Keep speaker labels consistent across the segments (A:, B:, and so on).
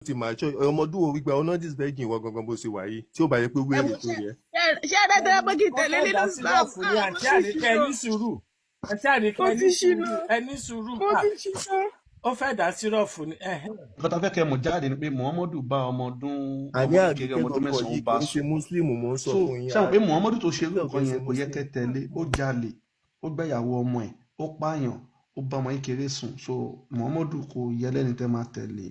A: ti máa ṣọ ọmọdún orí gba ọ̀nà dis virgin wọ gangan bó ṣe wà yìí tí ó bá yẹ pé wéèrè tó yẹ.
B: ṣé ẹ dẹ́gbẹ́ pé kí n tẹ̀lé nínú Islam?
C: Fún àǹtí Àníkẹ́ ní sùúrù. Àǹtí Àníkẹ́ ní sùúrù. Ó fẹ́ dá sírọ̀fù ni.
D: Nǹkan tá a fẹ́ kẹ́ mọ̀ jáde ni pé Muhammadu bá ọmọ ọdún
A: àní
D: kékeré
A: àgbẹ̀kẹ́
D: ọmọ ọdún
A: kọ̀ọ̀kan yìí
D: mẹ́sàn-án bá
A: kì í ṣe
D: sùn.
A: mùsùlùmù mò ń sọ
D: So
A: fún yín.
D: ṣáà pé Muhammadu tó ṣe irú nǹkan yẹn kò yẹ kẹ́ tẹ̀lé, ó jalè, ó gbẹ̀yàwó ọmọ ẹ̀, ó pààyàn, ó bá ọmọ kékeré sùn. So Muhammadu kò yẹ lẹ́ni tẹ́ máa tẹ̀lé.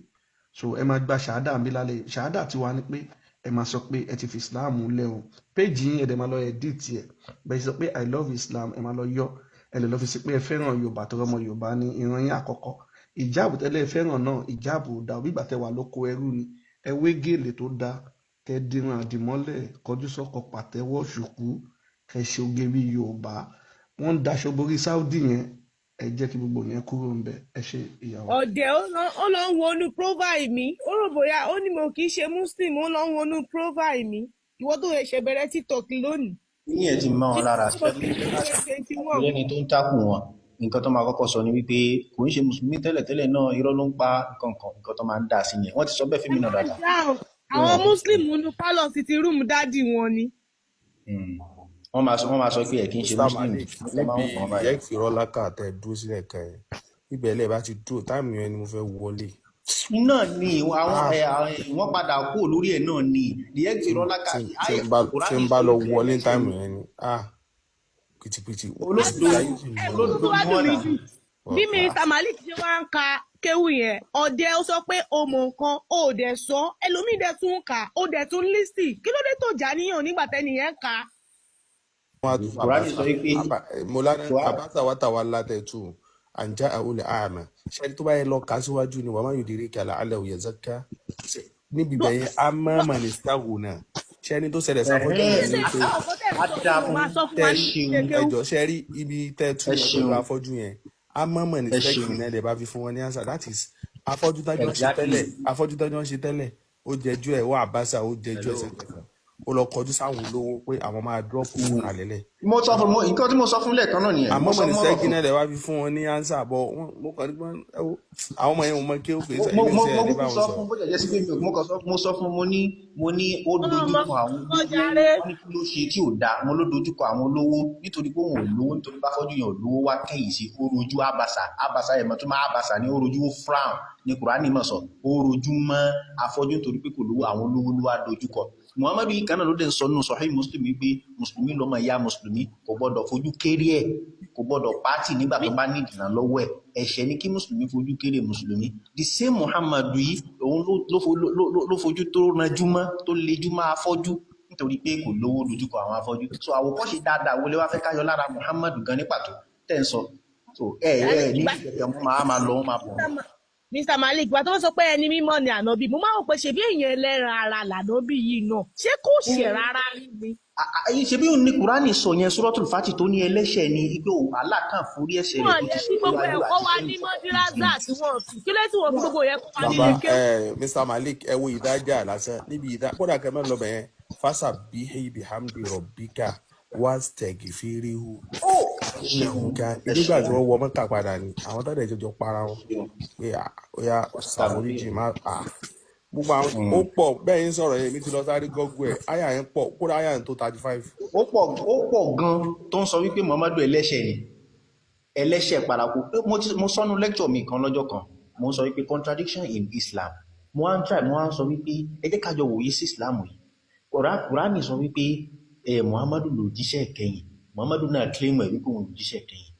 D: So ẹ máa gba ṣàhádà mi lálẹ́. Ṣàhádà ti wà ní pé ẹ máa sọ pé ẹ ti fi Islam lẹ̀ o. Péjì yín ẹ̀dẹ̀ máa lọ edit ẹ̀. Bẹ́ẹ̀ sọ pé I love Islam ẹ máa lọ yọ. Ẹ lè lọ fi sí pé ẹ fẹ́ràn Yorùbá tó rọmọ Yorùbá ní ìran yín àkọ́kọ́. Ìjáàbù tẹ́lẹ̀ fẹ́ràn náà ìjáàbù dà bí ìgbà tẹ́ wà lóko ẹrú ni. Ẹ wé gèlè tó dáa, kẹ́ dìran àdìmọ́lẹ̀, kọjú sọ́kọ pàtẹ́wọ́ ṣùkú, kẹ́ ṣe oge bí Yorùbá. Wọ́n ń daṣọ borí Saudi yẹn, ẹ jẹ́ kí gbogbo yẹn kúrò ń bẹ̀. Ẹ ṣe ìyàwó.
B: Ọ̀dẹ̀ ó lọ ń wọnú profile mi, ó rò bóyá ó ní mo kì í ṣe Muslim, ó lọ ń wọnú profile mi. Ìwọ tó ṣe bẹ̀rẹ̀ TikTok lónìí.
E: ní ẹ̀ ti mọ́ wọn lára lẹ́ni tó ń takù wọn nǹkan tó máa kọ́kọ́ sọ ni wípé kò ń ṣe mùsùlùmí tẹ́lẹ̀tẹ́lẹ̀ náà irọ́ ló ń pa nǹkan tó máa ń dà sí yẹn wọ́n ti sọ bẹ́ẹ̀ fún mi náà dáadáa.
B: Àwọn Muslim nínú pálọ̀ sí ti rúùmù dádì wọn ni.
E: Wọ́n máa sọ pé ẹ̀ kì í ṣe Muslim.
A: níbi ìyá ìfìrọ́lákà tẹ dúró sílẹ̀ kan ẹ̀ ibẹ̀ lẹ́ẹ̀ bá ti dúró táìmù yẹn ni mo fẹ́ wọlé.
E: náà ni wọ́n padà kú lórí ẹ̀ náà ni ìyá ìfìrọ́lákà
A: tí ń bá lọ wọlé táìmù yẹn ni pìtìpìtì.
E: olódodo
B: wá dùn mí jù bí Mr. Malik ṣe wá ń ka kéwù yẹn ọ̀dẹ̀ ó sọ pé o mọ̀ nǹkan ó dẹ̀ sọ ẹlòmíì dẹ̀ tún ń kà ó dẹ̀ tún lísì kí ló dé tó jà níyàn nígbà tẹ́ni yẹn kà.
A: abasa watawa látẹ̀tù àǹjá àwòlẹ̀ àmà ṣẹ́ni tó bá yẹ lọ kà síwájú ni wàá má yóò dirí kàlà alẹ́ òye zaka níbi bẹ̀yẹ àmà mànísítàwò náà ṣẹ́ni tó ṣẹlẹ̀ sáfọ́jú yẹn ní pé ẹjọ́ ṣẹ́rí ibi tẹ́tù yẹn pẹ̀lú afọ́jú yẹn àmà mànísítàwò náà lè bá fi fún wọn ní answer that is afọ́jú tájọ́ ń ṣe tẹ́lẹ̀ ó jẹjú ẹ̀ wọ́n àbáṣà ó jẹjú ẹ̀ sẹ́kẹ̀kẹ̀ ó lọ kọjú sáwọn olówó pé àwọn máa dúrọ́pù fún àlẹ́lẹ̀.
E: nǹkan tí mo sọ fún lẹ́ẹ̀kan náà nìyẹn.
A: àmọ́ mọ̀ ní sẹ́kínà lẹ̀ wá fi fún wọn ní ánsà bọ̀ mo kàn ní pọ́n àwọn ọmọ yẹn mo mọ kí ó pè é sẹ́yìn ní sẹ́yìn ní báwọn sọ.
E: mo sọ fún mo ní ó dojúkọ àwọn olówó ní kí ló ṣe tí ò dáa mo ló dojúkọ àwọn olówó nítorí pé òun ò lówó nítorí bá fọ́jú yẹn ò lówó wá kẹ́yìn sí ó rojú àbàṣà yẹn tó máa àbàṣà ní ó rojú ó frown ní Kùránì mọ̀ sọ ó rojú mọ́ afọ́jú nítorí pé kò lówó àwọn olówó ló wá dojúkọ. Muhammadu yìí kan náà ló dẹ̀ ń sọ nínú Sahih Muslim wípé mùsùlùmí lọ́mọ ìyá mùsùlùmí kò gbọ́dọ̀ fojú kéré ẹ̀ kò gbọ́dọ̀ pàtì nígbà tó bá ní ìdìnnà lọ́wọ́ ẹ̀ ẹ̀ṣẹ̀ ni kí mùsùlùmí fojú kéré mùsùlùmí. The same Muhammadu yìí òun ló fojú tó ranjú mọ́ tó lejú mọ́ afọ́jú nítorí pé kò lówó lójúkọ àwọn afọ́jú. So àwòkọ́ṣe dáadáa wọlé wá fẹ́ káyọ lára Muhammadu gan ní pàtó tẹ́ ń sọ. So ní ìgbẹ̀kẹ̀ wọn máa lọ wọn máa bọ̀.
B: Mr. Malik ìgbà tó wọ́n sọ pé ẹni mímọ́ ni ànábì mo máa ń pè ṣe bí èèyàn ẹlẹ́ran ara lànábì yìí náà ṣé kò ṣe rárá ni.
E: ṣe bí òun ní Kùránì sọ yẹn Suratul Fati tó ní ẹlẹ́ṣẹ̀ ni igbó wàhálà kan forí ẹ̀ṣẹ̀ rẹ̀ tó ti ṣe
B: gbogbo ẹ̀kọ́ wa ní mọ́dírásà tí wọ́n fi kí lẹ́tí wọ́n fi gbogbo yẹn kọ́ wa nílé ké.
A: Mr. Malik ẹ wo ìdájà lásán níbi kódà kẹmẹ́ lọ bẹ̀yẹn fásà bíi bihamdi rọ̀bíkà wastagfirihu nígbà tí wọ́n wọ mọ́ta padà ni àwọn tó dẹ̀ jọjọ para wọn pé ó yá ṣàforíjì má gbogbo àwọn ó pọ̀ bẹ́ẹ̀ yín sọ̀rọ̀ yẹn mi ti lọ sáré gọ́gù ẹ̀ àyà yẹn pọ̀ kódà àyà yẹn tó 35.
E: ó pọ̀ gan tó ń sọ wípé Muhammadu ẹlẹ́ṣẹ̀ ni ẹlẹ́ṣẹ̀ paraku mo sọnù lecture mi kan lọ́jọ́ kan mo sọ wípé contradiction in Islam mo wá ń sọ wípé ẹ jẹ́ ká jọ wòye sí Islam yìí Kùránì sọ wípé Muhammadu ló jíṣẹ́ kẹ́yìn Muhammadu náà claim ẹ̀ wípé òun ló jíṣẹ́ kẹ́yìn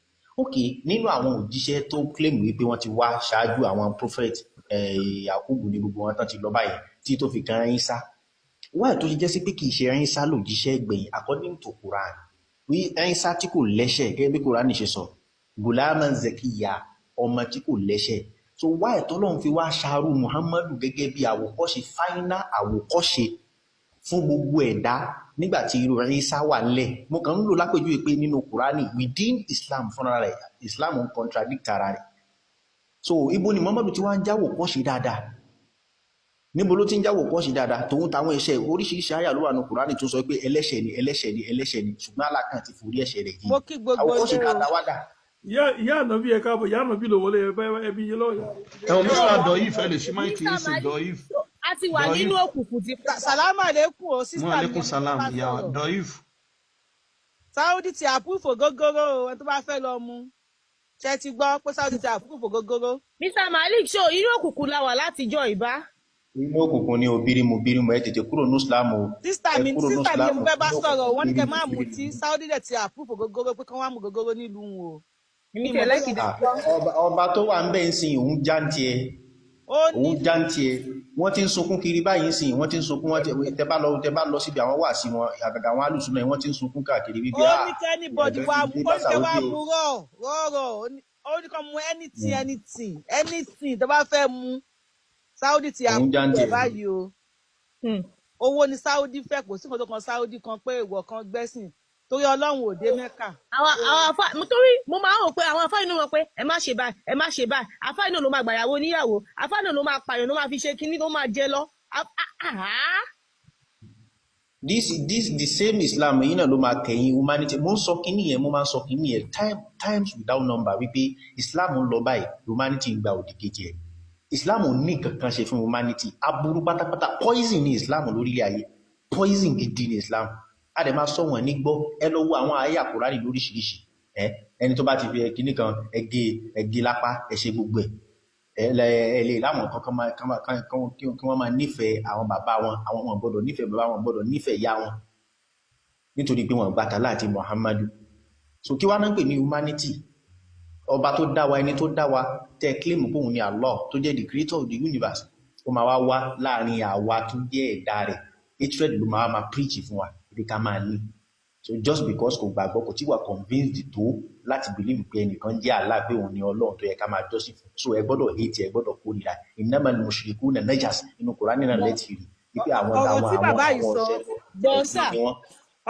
E: ok nínú àwọn òjíṣẹ́ tó claim wípé wọ́n ti wá ṣáájú àwọn prophet Yakubu ní gbogbo wọn tán ti lọ báyìí tí tó fi kan Ìsá wáyé tó ṣe jẹ́ sí pé kì í ṣe Ìsá ló jíṣẹ́ gbẹ̀yìn according to Quran wí Ìsá tí kò lẹ́ṣẹ̀ gẹ́gẹ́ bí Quran ṣe sọ gulaman zakiya ọmọ tí kò lẹ́ṣẹ̀ so wáyé tó lọ́n fi wá ṣáárù Muhammadu gẹ́gẹ́ bí àwòkọ́ṣe final àwòkọ́ṣe fún gbogbo ẹ̀dá nígbàtí irú Ìsá wà nílẹ̀ mo kàn ń lò lápèjúwe pé nínú Kùránì within Islam fúnra rẹ̀ Islam ń contradict ara rẹ̀ so ibo ni Muhammadu ti wá ń jáwò kọ́ ṣe dáadáa níbo ló ti ń jáwò kọ́ ṣe dáadáa tòun táwọn ẹ̀ṣẹ̀ oríṣiríṣi àyà ló wà ní Kùránì tó sọ pé ẹlẹ́ṣẹ̀ ni ṣùgbọ́n alákan ti forí ẹ̀ṣẹ̀ rẹ̀ yìí àwọn kọ́ ṣe dáadáa wádà.
C: ìyá ànábì ẹ káàbọ̀ ìyá ànábì ló wọlé ẹbí yìí lọ́yà.
D: ẹ̀wọ̀n Mr. Doif ẹ lè ṣí máìkì yìí sí Doif.
B: a ti wà nínú òkùnkùn ti.
F: Salamu alaikum o sister mi.
D: Wa alaikum salam ya Doif.
F: Saudi ti approve ògógóró o, tó bá fẹ́ lọ mu. Ṣé ti gbọ́ pé Saudi ti approve ògógóró?
B: Mr. Malik show inú òkùnkùn la wà látijọ́ ìbá.
E: Inú òkùnkùn ni bírímù ẹ tètè kúrò ní Islam o.
F: Sister mi mo fẹ́ bá sọ̀rọ̀ wọ́n ní kẹ́ máa mú tí Saudi dẹ̀ ti approve ògógóró pé kán wá mú ògógóró nílùú wọn o.
E: Ọba tó wà ń bẹ̀ ń sin òun jáǹtì ẹ̀ wọ́n ti ń sunkún kiri báyìí sìn wọ́n ti ń sunkún tẹ bá lọ síbi àwọn wà sí wọn àgàgà àwọn alùsùn náà wọ́n ti ń sunkún káàkiri wípé
F: ó ní kẹ́nìbọ̀dì wa mú ó ní kẹ́ wá mú rọ̀rọ̀ ó ní kọ́ mú anything tó bá fẹ́ mú Saudi ti àpò báyìí o owó ni Saudi fẹ́ kò sí nǹkan tó kan Saudi kan pé ìwọ kan gbẹ́sìn torí Ọlọ́run ò dé Mẹ́kà.
B: àwọn afá torí mo máa ń rò pé àwọn afá inú wọn pé ẹ má ṣe báyìí afá inú ló máa gbàyàwó níyàwó afá inú ló máa pààyàn ló máa fi ṣe kinní tó máa jẹ lọ.
E: the same Islam yìí náà ló máa kẹ̀yìn humanity mo máa ń sọ kinní yẹn times without number wípé Islam ń lọ báyìí humanity ń gba òdì kejì ẹ̀ Islam ò ní kankan ṣe fún humanity aburú pátápátá poison ní Islam lórílẹ̀ ayé poison gidi ní Islam a dẹ̀ máa sọ wọn ní gbọ́ ẹ lọ wo àwọn àyà Kùránì lóríṣiríṣi ẹni tó bá ti fi kinní kan ẹgé lápá ẹ ṣe gbogbo ẹ lè láwọn kan kí wọ́n máa nífẹ̀ẹ́ àwọn bàbá wọn àwọn ọmọ gbọ́dọ̀ nífẹ̀ẹ́ bàbá wọn gbọ́dọ̀ nífẹ̀ẹ́ ìyá wọn nítorí pé wọ́n gbàtà láti Muhammadu so kí wá náà ń pè ní humanity ọba tó dá wa ẹni tó dá wa tẹ́ claim pé òun ni Allah tó jẹ́ the creator of the universe ó máa wá láàrin àwa tó jẹ́ ẹ̀dá rẹ̀ hatred ló máa preach fún wa ibi ká máa ní so just because kò gbàgbọ́ kò tí wà convinced tó láti believe pé ẹnìkan jẹ́ Allah pé òun ni Ọlọ́run tó yẹ ká máa jọ́sìn fún so ẹ gbọ́dọ̀ hate ẹ gbọ́dọ̀ kórìíra innamal mushrikuna najas inú Kùránì náà lẹ́tì rí wípé àwọn
F: ọ̀rọ̀ tí bàbá yìí sọ
B: bọ́sà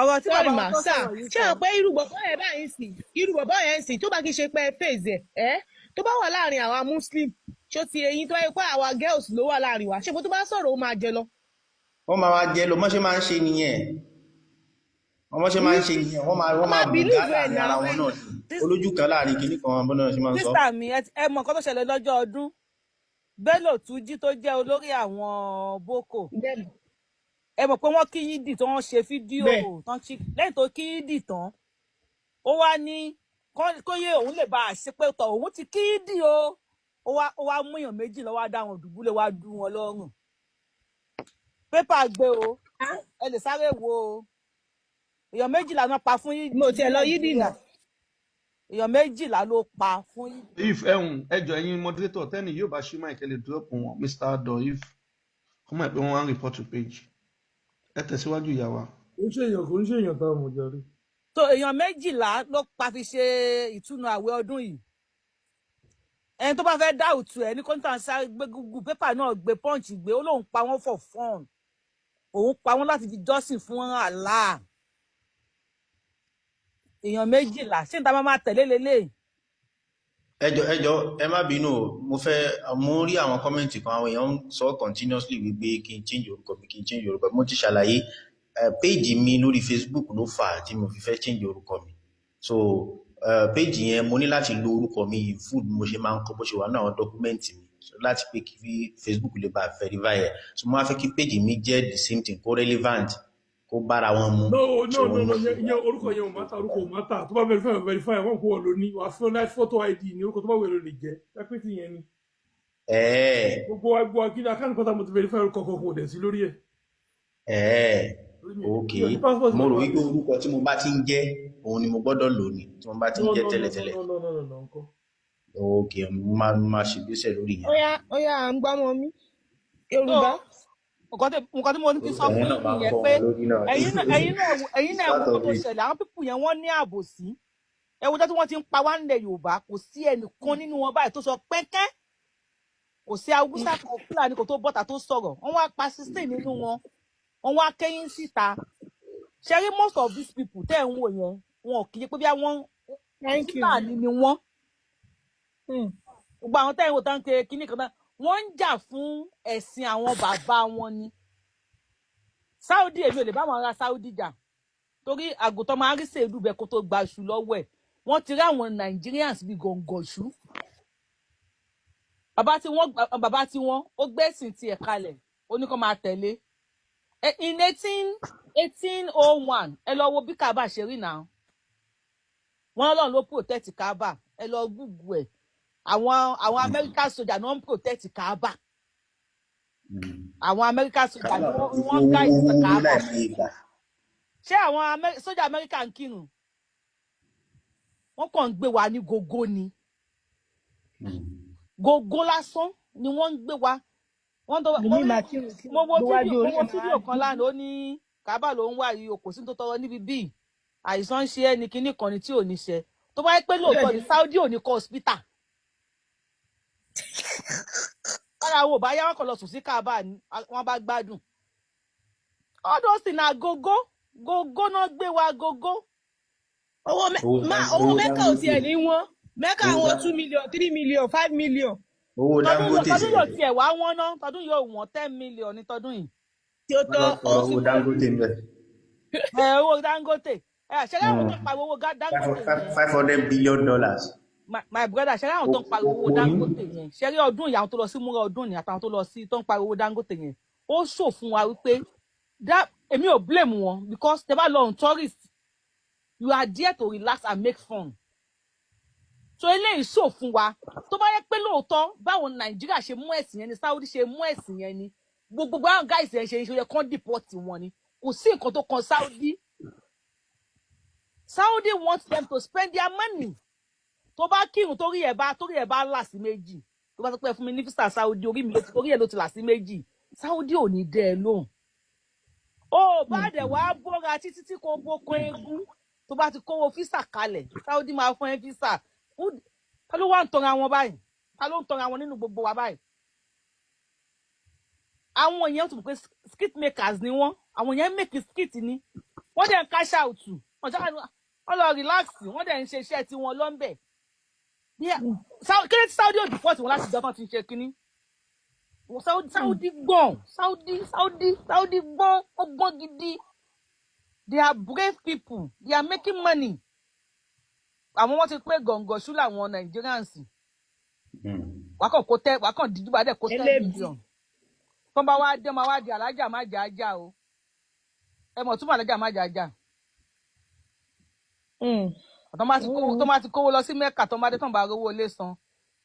F: ọ̀rọ̀ tí bàbá yìí sọ
B: ṣé o pé irú bọ̀bọ̀ yẹn báyìí sì irú bọ̀bọ̀ yẹn sì tó bá kí ṣe pé fèsì ẹ̀ tó bá wà láàrin àwa muslim ṣó ti eyín tó yẹ pé àwa girls ló wà láàrin wa ṣé kó tó bá sọ̀rọ̀ ó máa jẹ lọ.
E: wọ́n máa wá jẹ lọ mọ́ ṣe máa ń ṣe nìyẹn wọ́n máa bùgá láàrin ara wọn náà olójú kan láàrin kìíní kan wọn bọ́nà ṣe máa ń sọ.
F: sísà mi ẹ mọ nǹkan tó ṣẹlẹ̀ lọ́jọ́ ọdún Bello Tuji tó jẹ́ olórí àwọn Boko ẹ mọ̀ pé wọ́n kí yídì tó wọ́n ṣe fídíò lẹ́yìn tó kí yídì tán ó wá ní kóyè òun lè bá a ṣe pé tọ̀ òun ti kí yídì o ó wá mú èèyàn méjì lọ́wọ́ dá wọn dùbúlẹ̀ wá dú wọn lọ́rùn pépà gbé o ẹ lè sáré wo o èèyàn méjìlá náà pa fún yídì.
B: mo tiẹ̀ lọ yídì náà.
F: èèyàn méjìlá ló pa fún yídì.
D: if ẹjọ ẹ̀yin moderator tẹni yóò bá ṣí máa ìkẹlẹ drop wọn Mr. Doif kọmọ ẹ pé wọn wá report to page ẹ tẹ̀síwájú ìyá wa.
C: kò ń ṣe èèyàn tá a mọ̀ jàre.
F: so èèyàn méjìlá ló pa fi ṣe ìtúnu àwẹ̀ ọdún yìí ẹni tó bá fẹ́ dá òtù ẹ̀ ní kọ́ńtà sáré gbé Google pépà náà gbé Punch gbé ó lóun pa wọ́n for fun òun pa wọ́n láti fi jọ́sìn fún Allah èèyàn méjìlá ṣé n ta máa tẹ̀lé lélẹ̀.
E: ẹjọ ẹ má bínú mo rí àwọn kọ́mẹ̀ntì kan àwọn èèyàn ń sọ continuously wípé kí n change orúkọ mi mo ti ṣàlàyé péèjì mi lórí Facebook ló fà á tí mo fi fẹ́ change orúkọ mi so péèjì yẹn mo ní láti lo orúkọ mi full mo ṣe máa ń kọ bó ṣe wà ní àwọn dọ́kúmẹ́ǹtì mi láti pé kí Facebook lè bá verify ẹ̀ so mo máa fẹ́ kí péèjì mi jẹ́ the same thing kó relevant kó bára wọn mu.
C: no yẹn orúkọ yẹn ò mátà tó bá verify wọn kó wọn lò ní wàá fún láti photo ID ní orúkọ tó bá wẹ̀rẹ̀ lè jẹ́ ẹpẹ́tì yẹn ni. gbogbo akíní akáǹtì kọ́ta mo ti verify orúkọ kan kò dẹ̀ sí lórí ẹ̀.
E: ok mo rò wípé orúkọ tí mo bá ti ń jẹ́ òun ni mo gbọ́dọ̀ lò ní tí mo bá ti ń jẹ́ tẹ́lẹ̀tẹ́lẹ̀. ok mo máa ṣègbésẹ̀ lórí yẹn.
B: ó yá à ń gbámọ mi Yorùbá.
F: nǹkan tí mo ní kí sọ fún yín yẹn pé ẹ̀yin náà wo tó ṣẹlẹ̀ àwọn pípù yẹn wọ́n ní àbòsí ẹ wo tí wọ́n ti ń pa wá nílẹ̀ Yorùbá kò sí ẹnìkan nínú wọn báyìí tó sọ pẹ́kẹ́ kò sí Haúsá kan Fúlàní kò tó bọ́tà tó sọ̀rọ̀ wọ́n wá pa 16 nínú wọn wọ́n wá kẹ́yìn síta ṣẹ́rí most of these people tẹ́ ń wò yẹn wọn kì í pé bí wọ́n Fúlàní ni wọ́n gbogbo àwọn tẹ́ ń wò tán ń pe kíní kan náà wọ́n ń jà fún ẹ̀sìn àwọn bàbá wọn ni Saudi èmi ò lè bá wọn ará Saudi jà torí àgùntàn máa ń rí sèédú bẹ́ẹ̀ kó tó gba ṣù lọ́wọ́ ẹ̀ wọ́n ti rí àwọn Nigerians bíi gọ̀ǹgọ̀ṣù bàbá tí wọ́n ó gbẹ́sìn tiẹ̀ kalẹ̀ ó ní kó máa tẹ̀lé. In 1801 ẹ lọ wo bí Kaaba ṣe rí náà. Wọ́n Ọlọ́run ló protect Kaaba. Ẹ lọ Google ẹ̀. Àwọn American soldier náà ń protect Kaaba. Àwọn American soldier wọ́n guide Kaaba. Ṣé àwọn soldier American kírun? Wọ́n kàn ń gbé wa ní gógó ni. Gógó lásán ni wọ́n ń gbé wa. Wọ́n tó mo wo fídíò kan lánàá ó ní Kaaba ló ń wá yìí kò sí tó tọrọ níbi bíi àìsàn ṣe ẹni kíní kan ní tí ò ní ṣe. Tó bá yẹ pé lóòótọ́ ní Saudi ò ní kọ́ hospital. Ara wo bá yá wọn kàn lọ sùn sí Kaaba ni wọ́n bá gbádùn. All those things na gógó náà gbé wa gógó.
B: Owó Mẹ́kà ò tiẹ̀ ní wọ́n. Mẹ́kà àwọn 2 million 3 million 5 million.
E: Owó Dangote
F: tọdún yóò tiẹ̀ wá wọ́n ná tọdún yóò wọ́n 10 million ní tọdún yìí.
B: Tí ó tọ́
E: owó Dangote ń bẹ.
F: Owó Dangote ṣé láwọn tó ń pariwo owó Dangote yẹn.
E: $500 billion.
F: My brother ṣé láwọn tó ń pariwo owó Dangote yẹn ṣé rí ọdún ìyá tó lọ sí múra ọdún ni àtàwọn tó lọ sí tó ń pariwo owó Dangote yẹn ó ṣò fún wa wípé èmi ò blame wọn because tẹ́ bá lọ on tourist you are there to relax and make fun. So eléyìí ṣò fún wa tó bá yẹ pé lóòótọ́ báwo Nàìjíríà ṣe mú ẹ̀sìn yẹn ni Saudi ṣe mú ẹ̀sìn yẹn ni gbogbo àwọn guys yẹn ṣe yẹ kán deport wọn ni kò sí nǹkan tó kan Saudi. Saudi wants them to spend their money. Tó bá kírun torí ẹ̀ bá là sí méjì tó bá sọ pé fún mi ní visa Saudi orí ẹ̀ ló ti là sí méjì Saudi ò ní dẹ́ ẹ lóhùn. Ó bá dẹ̀ wá bóra títí tí kò bókun eégún tó bá ti kówó visa kalẹ̀ Saudi máa fún ẹ visa. Ta ló wá ń tọra wọn báyìí? Ta ló ń tọra wọn nínú gbogbo wa báyìí? Àwọn èèyàn tó mọ̀ pé skit makers ni wọ́n. Àwọn èèyàn make skit ni. Wọ́n dẹ̀ ń cash out. Wọ́n lọ relax. Wọ́n dẹ̀ ń ṣe iṣẹ́ tí wọ́n lọ́nbẹ̀. Kílẹ̀ tí Saudi ò dìpọ̀ tí wọ́n láti jọ tán ti ṣe kínní. Saudi gbọ́n. Saudi gbọ́n. Ó gbọ́n gidi. They are brave people. They are making money. Àwọn wọn ti pé gọ̀ǹgọ̀ṣú làwọn Nigerians. Wákàn dídú bá dẹ̀ kó 10 million. Tó bá wá dé máa wá di alájà má jà ájà o. Ẹ mọ̀ túmọ̀ alájà má jà ájà. Tó máa ti kówó lọ sí Mẹ́kà tó máa dé tán bá rówó ilé san.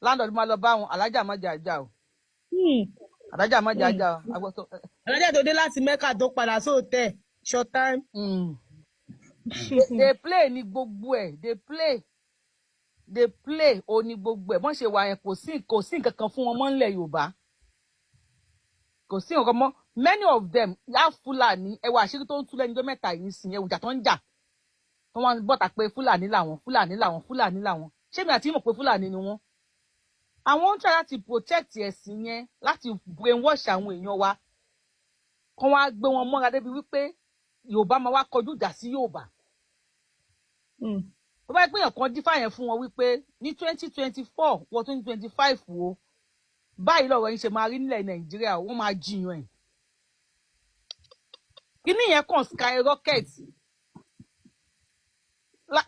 F: Landlord máa lọ bá wọn alájà má jà ájà o. Alájà má jà ájà o.
B: Alájà tó dé láti Mẹ́kà tó padà sóòtẹ́ short time.
F: They play ní gbogbo ẹ̀. They play ó ní gbogbo ẹ̀. Wọ́n ṣe wà yẹn kò sí nǹkan kan fún wọn mọ́ nílẹ̀ Yorùbá. Kò sí nǹkan mọ́. Many of them yá Fúlàní ẹwà àṣírí tó ń tú lẹ́nu ọjọ́ mẹ́ta yìí sìn ẹwù ìjà tó ń jà. Tó wọ́n bọ̀tà pé Fúlàní làwọn. Ṣé mi àti mọ̀ pé Fúlàní ni wọ́n? Àwọn ń try láti protect ẹ̀sìn yẹn láti brainwash àwọn èèyàn wa. Kọ́ wọ́n á gbé wọn mọ́ra débi wípé Yorùbá máa wá kọjú ìjà sí Yorùbá. Tó bá yẹ pé èèyàn kan dífá yẹn fún wọn wípé ní 2024 wọ 2025 wo báyìí lọ́rọ̀ yín ṣe máa rí nílẹ̀ Nàìjíríà wọ́n máa jiyàn ẹ̀. Kíní yẹn kàn skyrocket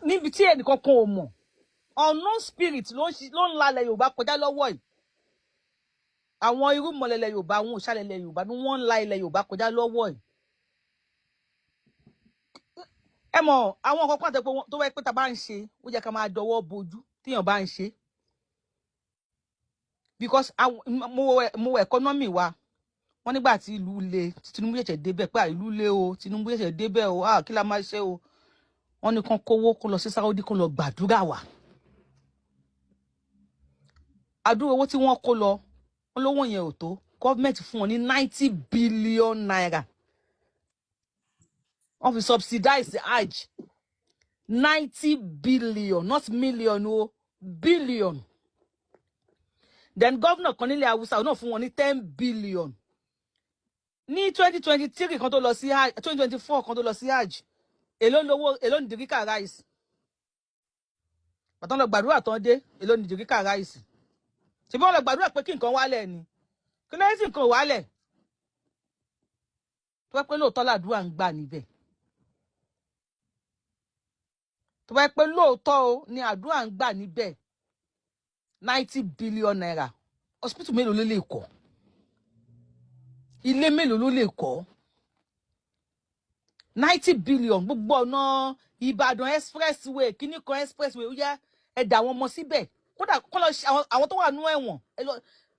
F: níbi tí ẹnìkan kan ò mọ̀ unknown spirit ló ń lalẹ̀ Yorùbá kọjá lọ́wọ́ yìí. Àwọn irú mọ̀lẹ́lẹ̀ Yorùbá àwọn òṣàlẹ̀lẹ̀ Yorùbá ni wọ́n ń la ilẹ̀ Yorùbá kọjá lọ́wọ́ yìí. Ẹ mọ̀ àwọn nǹkan pàtàkì tó wáyé pé ta bá ń ṣe ó jẹ́ ká máa dọwọ́ bojú tíyàn bá ń ṣe. Because mo wo economy wa wọ́n nígbà tí ìlú le Tinubu ṣẹ̀ṣẹ̀ débẹ̀ pé ìlú le o Tinubu ṣẹ̀ṣẹ̀ débẹ̀ o kí la máa ṣe o wọ́n ní kán kówó kó lọ sí Saudi kó lọ gbàdúrà wá. Àdúrà owó tí wọ́n kó lọ wọ́n lówó yẹn ò tó gọ́ọ̀mẹ̀ntì fún wọn ní 90 billion naira. Wọ́n fi subsidize the Hajj 90 billion not million o billion. Then governor kan nílẹ̀ Hausa náà fún wọn ní 10 billion. Ní 2023 kan tó lọ sí Hajj 2024 kan tó lọ sí Hajj èló ní dìríkà rice. Bàtán lọ gbàdúrà tán dé èló ní dìríkà rice. Ṣé bí wọ́n lọ gbàdúrà pé kí nǹkan wálẹ̀ ni kí ló sì nǹkan wálẹ̀ tó bá pẹ́ lóòótọ́ làdúrà ń gbà níbẹ̀. Tó bá pẹ́ lóòótọ́ o ní àdúrà ń gbà níbẹ̀ 90 billion naira hospital mélòó ló lè kọ́ ilé mélòó ló lè kọ́ 90 billion gbogbo ọ̀nà Ìbàdàn expressway kíní kan expressway ó yá ẹ̀dà àwọn ọmọ síbẹ̀ kódà kọ́ lọ àwọn tó wà nínú ẹ̀wọ̀n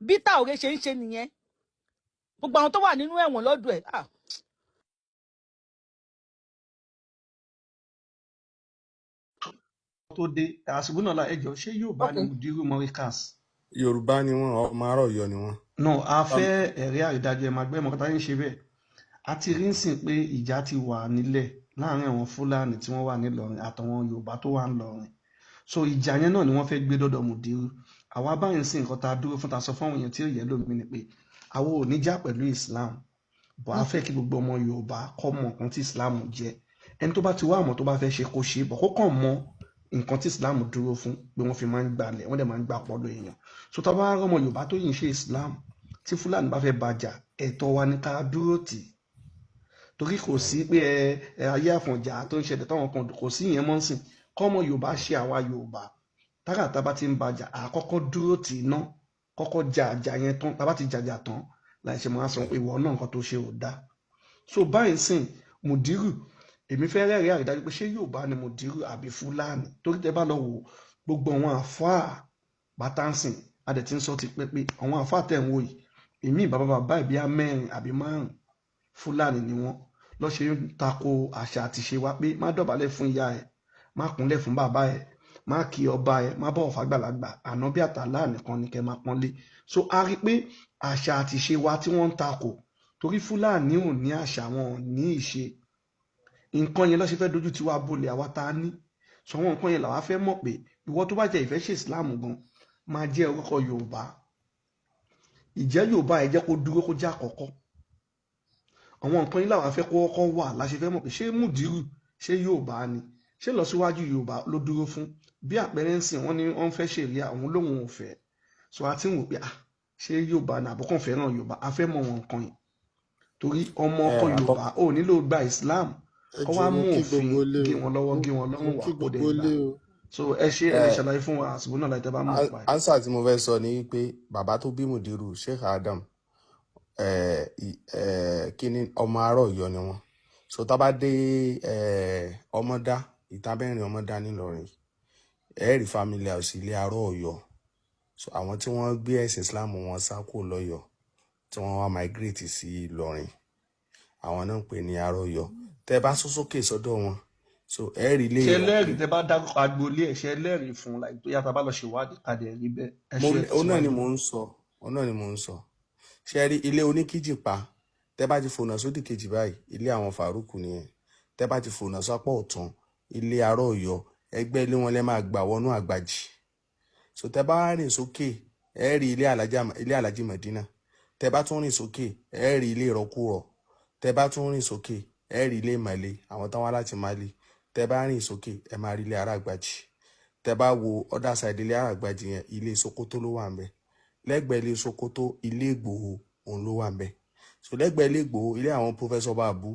F: bí Traoré ṣe ń ṣe nìyẹn gbogbo àwọn tó wà nínú ẹ̀wọ̀n lọ́dọ̀ ẹ̀
D: tó dé àṣìbù náà ẹjọ́ ṣé Yorùbá ni Mudiru Morikas.
A: Yorùbá ni wọ́n, ọmọ àárọ̀ Ọ̀yọ́ ni wọ́n.
D: no a fẹ́ ẹ̀rí àrídájú ẹ̀ máa gbẹ́ mọ́kàtà yín ṣe bẹ́ẹ̀ a ti rí nsìn pé ìjà ti wà nílẹ̀ láàrin àwọn Fúlàní tí wọ́n wà nílọrin àtàwọn Yorùbá tó wà nílọrin so ìjà yẹn náà ni wọ́n fẹ́ gbé dọ́dọ̀ Mudiru àwa báyìí nsìn nǹkan tá a dúró fún ta sọ fún àwọn èèyàn tí ó yẹ lómi ni pé àwọn ò ní jà pẹ̀lú Islam bọ̀ a fẹ́ kí gbogbo ọmọ Yorùbá kọ́ mọ̀ nǹkan tí Islam jẹ́ ẹni tó bá ti wá àmọ́ tó bá fẹ́ ṣe kó ṣe bọ̀ kó kàn mọ̀ nǹkan tí Islam dúró fún pé wọ́n fi máa ń gbalẹ̀ wọ́n dẹ̀ máa ń gbà pọ̀ lóye èèyàn so tá a bá rọmọ Yorùbá tó yìn ṣe Islam tí Fúlàní bá fẹ́ bàjà ẹ̀tọ́ wa ní ká dúró tì torí kò sí pé ayé àfọ̀njà tó ń ṣẹlẹ̀ táwọn kan kò sí ìyẹn mọ́ ń sìn kọ́mọ Yorùbá ṣe àwa Yorùbá tágàtà bá ti ń bàjà àkọ́kọ́ dúró tì í ná kọ́kọ́ jà àjà yẹn tán tá a bá ti jàjà tán láì ṣe máa sọ pé ìwọ náà nǹkan tó ṣe ò dá so báyìí sìn Mudiru èmi fẹ́ rẹ́rìí àrídájú pé ṣé Yorùbá ni Mudiru àbí Fúlàní torí tẹ bá lọ wò gbogbo àwọn àfáà bátàǹsìn adẹ̀ tí ń sọ ti pẹ́ pé àwọn àfáà tẹ̀ ń wò yìí èmi bàbá ìbí mẹ́rin àbí márùn Fúlàní ni wọ́n lọ ṣe ń tako àṣà àti ṣe wá pé má dọ̀bálẹ̀ fún ìyá ẹ̀ má kúnlẹ̀ fún bàbá ẹ̀ má kí ọba ẹ̀ má bọ̀wọ̀ fàgbàlagbà ànábì àtàlá nìkan ni kẹ́ máa pọ́nlé so a rí pé àṣà àti ṣe wa tí wọ́n ń tako torí Fúlàní ò ní àṣà wọn ò ní ìṣe nǹkan yẹn ló ṣe fẹ́ dojú tiwa bolẹ̀ àwa tá a ní sọ wọn nǹkan yẹn làwa fẹ́ mọ̀ pé ìwọ tó bá jẹ́ ìfẹ́ ṣe Islam gan máa jẹ́ orúkọ Yorùbá ìjẹ́ Yorùbá ẹ̀ jẹ́ kó dúró kó jẹ́ àkọ́kọ́ àwọn nǹkan yìí làwa fẹ́ kó kọ́kọ́ wà la ṣe fẹ́ mọ̀ pé ṣé Mudiru ṣé Yorùbá ni ṣé lọ síwájú Yorùbá ló dúró fún bí àpẹẹrẹ ń sìn wọ́n ní wọ́n fẹ́ ṣèríà àwọn lóhùn ò fẹ́ sọ àti ń wò pé ṣé Yorùbá ni àbúkàn fẹ́ràn Yorùbá a fẹ́ mọ̀ wọn nǹkan yìí torí ọmọ ọkọ Yorùbá ò nílò gba Islam kọ́ wá mú òfin gé wọn lọ́wọ́ gé wọn lọ́rùn wà kó dé gbà so ẹ ṣe ẹ lè ṣàlàyé fún wa àsìkò náà láì tẹ́ bá mú ọ̀pá ẹ̀.
A: Answer tí mo fẹ́ sọ ni pé bàbá tó bí Mudiru Sheikh Adam kíni ọmọ àárọ̀ Ọ̀yọ́ ni wọ́n so tá bá dé Ọmọdá ìtàbẹ̀rìn Ọmọdá nílọrin ẹ̀ẹ́rì family house ilé àárọ̀ Ọ̀yọ́ so àwọn tí wọ́n gbé ẹ̀sìn Islam wọn sá kúrò lọ́yọ́ tí wọ́n wá migrate sí Ìlọrin àwọn náà ń pè ní àárọ̀ Ọ̀yọ́ tẹ́ bá sún sókè sọ́dọ̀ wọn so ẹ̀ẹ́rì ilé
D: ṣe lẹ́rìí tẹ́ bá dárúkọ agboolé ẹ̀ ṣe lẹ́rìí fún láì tó yàtọ̀ bá lọ ṣèwádìí kadì ẹ̀rí bẹ́ẹ̀.
A: òun náà ni mò ń sọ ṣe rí ilé oníkíjìpá tẹ́ bá ti fònà sódì kejì báyìí ilé àwọn Faruku nìyẹn tẹ́ bá ti fònà sápọ̀ ọ̀tún ilé àárọ̀ Ọ̀yọ́ ẹgbẹ́ ilé wọn lẹ́ máa gbà wọnú Àgbàjì so tẹ́ bá rìn sókè ẹ rí ilé Alhaji Medina tẹ́ bá tún rìn sókè ẹ rí ilé Ìrọ̀kúrọ̀ tẹ́ bá tún rìn sókè ẹ rí ilé Ìmàlè àwọn táwọn aláti Mali tẹ́ bá rìn sókè ẹ máa rí ilé ará Àgbàjì tẹ́ bá wo other side ilé ará Àgbàjì yẹn ilé Sokoto ló wà ńbẹ̀ lẹ́gbẹ̀ẹ́ ilé Sokoto ilé Ìgbòho òun ló wà ńbẹ̀ so lẹ́gbẹ̀ẹ́ ilé Ìgbòho ilé àwọn Professor Babu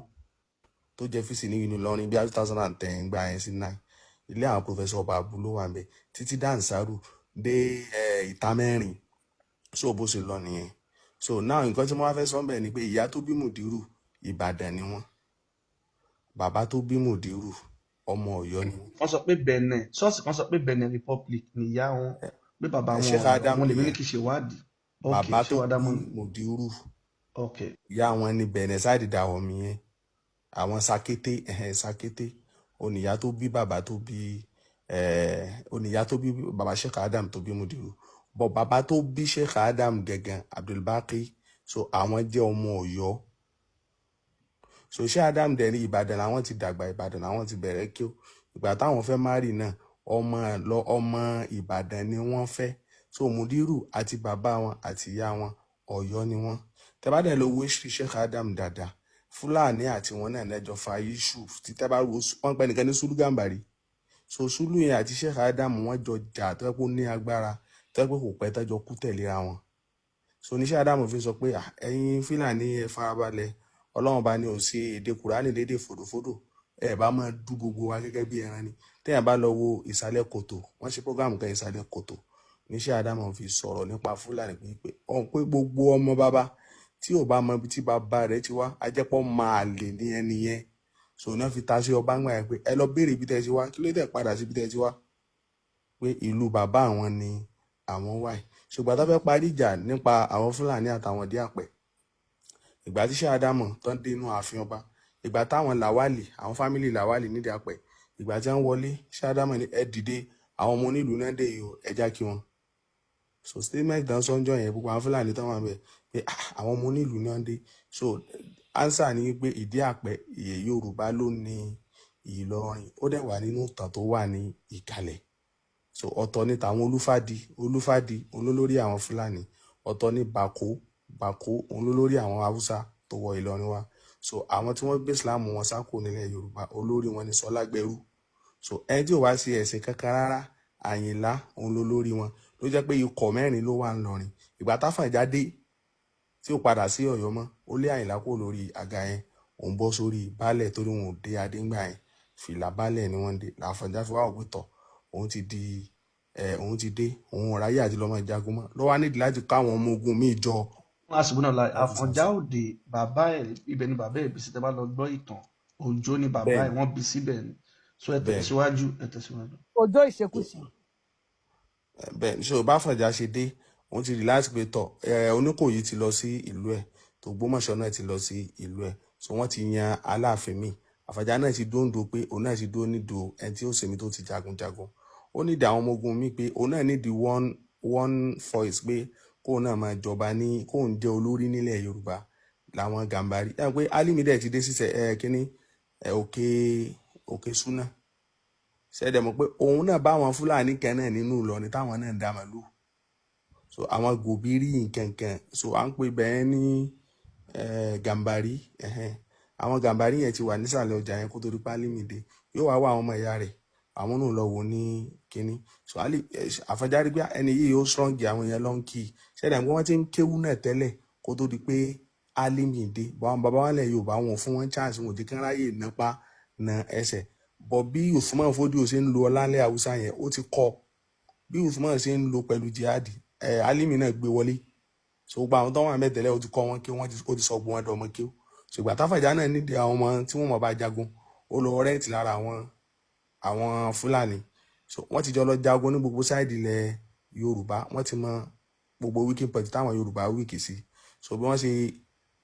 A: tó jẹ́ fíìsì ní Ìlọrin bí 2010 gba yẹn sí 9 ilé àwọn Professor Babu ló wà ńbẹ̀ títí Dansaru dé Ìtàmẹ́rin so bó ṣe lọ nìyẹn so now nǹkan tí mo wá fẹ́ sọ bẹ́ẹ̀ ni pé ìyá tó bí Mudiru Ìbàdàn ni wọ́n bàbá tó bí Mudiru ọmọ Ọ̀yọ́ ni
D: wọ́n sọ pé Benin ṣọ́ọ̀ṣì kan sọ pé Benin Republic nìyá wọn pé bàbá wọn lè ní kí ṣe wádìí
A: bàbá tó bí Mudiru ìyá wọn ní Benin sáàdì dàwọ̀ mi yẹn àwọn Sakété oníyá tó bí bàbá tó bí oníyá tó bí bàbá Sheikh Adam tó bí Mudiru bọ̀ bàbá tó bí Sheikh Adam gẹ́gẹ́ Abdulbaki so àwọn jẹ́ ọmọ Ọ̀yọ́ so Sheikh Adam dẹ̀ ní Ìbàdàn làwọn ti dàgbà Ìbàdàn làwọn ti bẹ̀rẹ̀ kí ó ìgbà táwọn fẹ́ márì náà ọmọ Ìbàdàn ni wọ́n fẹ́ so Mudiru àti bàbá wọn àti ìyá wọn Ọ̀yọ́ ni wọ́n tẹ́ bá dẹ̀ lọ wo Sheikh Adam dáadáa Fúlàní àti wọn náà lẹ́jọ́ fa iṣu títẹ́ bá wọ́n pẹ́ nìkan ní Sùlù Gàmbàrí so Sùlù yẹn àti Sheikh Adam wọ́n jọ jà tó yẹ kó ní agbára tó yẹ pé kò pẹ́ tẹ́jọ kú tẹ̀léra wọn so ní Sheikh Adam fi sọ pé ẹ̀yin Fúlàní ẹ farabalẹ̀ Ọlọ́run bá ní ò sí èdè Kùránì lédè fòdòfòdò ẹ bá máa dú gbogbo wa gẹ́gẹ́ bí ẹran ni téèyàn bá lọ wo ìsàlẹ̀ kòtò wọ́n ṣe prógámù kan ìsàlẹ̀ kòtò ní Sheikh Adam fi sọ̀rọ̀ nípa Fúlàní pé gbogbo ọmọ bàbá tí ò bá mọ ibi tí bàbá rẹ̀ ti wá ajẹ́pọ̀ máa lè ní ẹni yẹn so náà fi ta sí ọba ń gbà yẹn pé ẹ lọ béèrè ibi tẹ́ ti wá kí ló dé padà sí ibi tẹ́ ti wá pé ìlú bàbá àwọn ni àwọn wà yìí ṣùgbọ́n tó fẹ́ parí ìjà nípa àwọn Fúlàní àtàwọn ìdí àpẹ ìgbà tí Ṣàdámọ̀ tán dénú ààfin ọba ìgbà táwọn Làwálì àwọn fámìlì Làwálì nídìí àpẹ ìgbà tí wọ́n wọlé Ṣàdámọ̀ ní ẹ dìde àwọn ọmọ onílùú náà dé yìí ẹja kí wọn so statement dan sọ́njọ́ yẹn gbogbo àwọn Fúlàní tán wà bẹ́ẹ̀ pé àwọn ọmọ onílùú náà dé so answer ni pé ìdí àpẹ ìyè Yorùbá ló ní Ìlọrin ó dẹ̀ wà nínú ìtàn tó wà ní Ìkàlẹ̀ so ọ̀tọ̀ ní tàwọn Olúfàdì olólórí àwọn Fúlàní ọ̀tọ̀ ní Bàkó olólórí àwọn Haúsá tó wọ Ìlọrin wá so àwọn tí wọ́n gbé Islam wọn sákò nílẹ̀ Yorùbá olórí wọn ní Ṣọlágbẹrú so ẹni tí ò wá sí ẹ̀sìn kankan rárá Àyìnlá òun lólórí wọn ló jẹ́ pé ikọ̀ 4 ló wà ńlọrin ìgbà táfànjá dé tí ó padà sí Ọ̀yọ́ mọ́ ó lé Àyìnlá kó lórí àga yẹn òun bọ́ sórí baálẹ̀ torí wọn ò dé adé ńgbà yẹn fìlà baálẹ̀ ni wọ́n dé làfànjá fi wá òpìtọ̀ òun ti dé òun ráyè àti lọ́mọ ìjagun mọ́ ló wá nídìí láti ká àwọn ọmọ ogun míì jọ.
D: wọn àṣìbò náà láì Àfọ̀njá Òde bàbá ẹ̀ ibẹ̀ ni bàbá ẹ̀ bí sí tẹ́ bá lọ gbọ́ ìtàn Òjó ni bàbá ẹ̀ wọ́n bí síbẹ̀ ni so ẹ tẹ̀síwájú.
F: Òjó ìṣekúṣe.
A: bẹ́ẹ̀ ṣé o bá Àfọ̀njá ṣe dé òun ti rí láti pé tọ̀ Oníkòyí ti lọ sí ìlú ẹ̀ t'Ògbómọ̀ṣọ́ náà ti lọ sí ìlú ẹ̀ so wọ́n ti yan Aláàfin míì Àfọ̀njá náà ti dóńdó pé òun náà ti dúró nídò ẹni tí ó sèmi tó ti jagunjagun ó nídìí àwọn ọmọ ogun míì pé òun náà nídìí one voice pé kóun náà máa jọba ní kóun jẹ́ olórí nílẹ̀ Yorùbá làwọn Gàmbàrí ẹ pé Álímì dẹ̀ ti dé sísẹ kínní òkè súnà ṣẹ̀dẹ̀ mọ̀ pé òun náà bá àwọn Fúlàní kan náà nínú Ìlọrin táwọn náà ń dá màlúù so àwọn Gòbírì nkankan so à ń pè bẹ́ẹ̀ ní Gàmbàrí àwọn Gàmbàrí yẹn ti wà nísàlẹ̀ ọjà yẹn kó tó di Álímì dé yóò wá àwọn ọmọ ìyá rẹ̀ àwọn náà lọ wò ní kínní so Àfọ̀njá rí pé ẹni yìí ó strong àwọn èèyàn lọ ń kí i ṣẹ̀dá pé wọ́n ti ń kéwú náà tẹ́lẹ̀ kó tó di pé Álímì dé bọ́ àwọn bàbá wọn lẹ̀ Yorùbá wọn fún wọn chance wọn ò jẹ́ kí wọ́n ráyè nípa na ẹsẹ̀ bọ́ bí Usman Fodio ṣe ń lo ọlálẹ̀ Haúsá yẹn ó ti kọ́ bí Usman ṣe ń lo pẹ̀lú jihad Álímì náà gbé wọlé so gbogbo àwọn tó wà mẹ́tẹ̀lẹ́ ó ti kọ́ wọn kí wọ́n ó ti sọ gbọ́n ọdọ ọmọ kí ó ṣùgbọ́n táfàjá náà nídìí àwọn ọmọ tí wọ́n mọ̀ bá jagun ó lọ rẹ́ǹtì lára àwọn Fúlàní so wọ́n ti jọ lọ jagun ní gbogbo sáìdì ilẹ̀ Yorùbá wọ́n ti mọ gbogbo weaking point táwọn Yorùbá wíìkì sí so bí wọ́n ṣe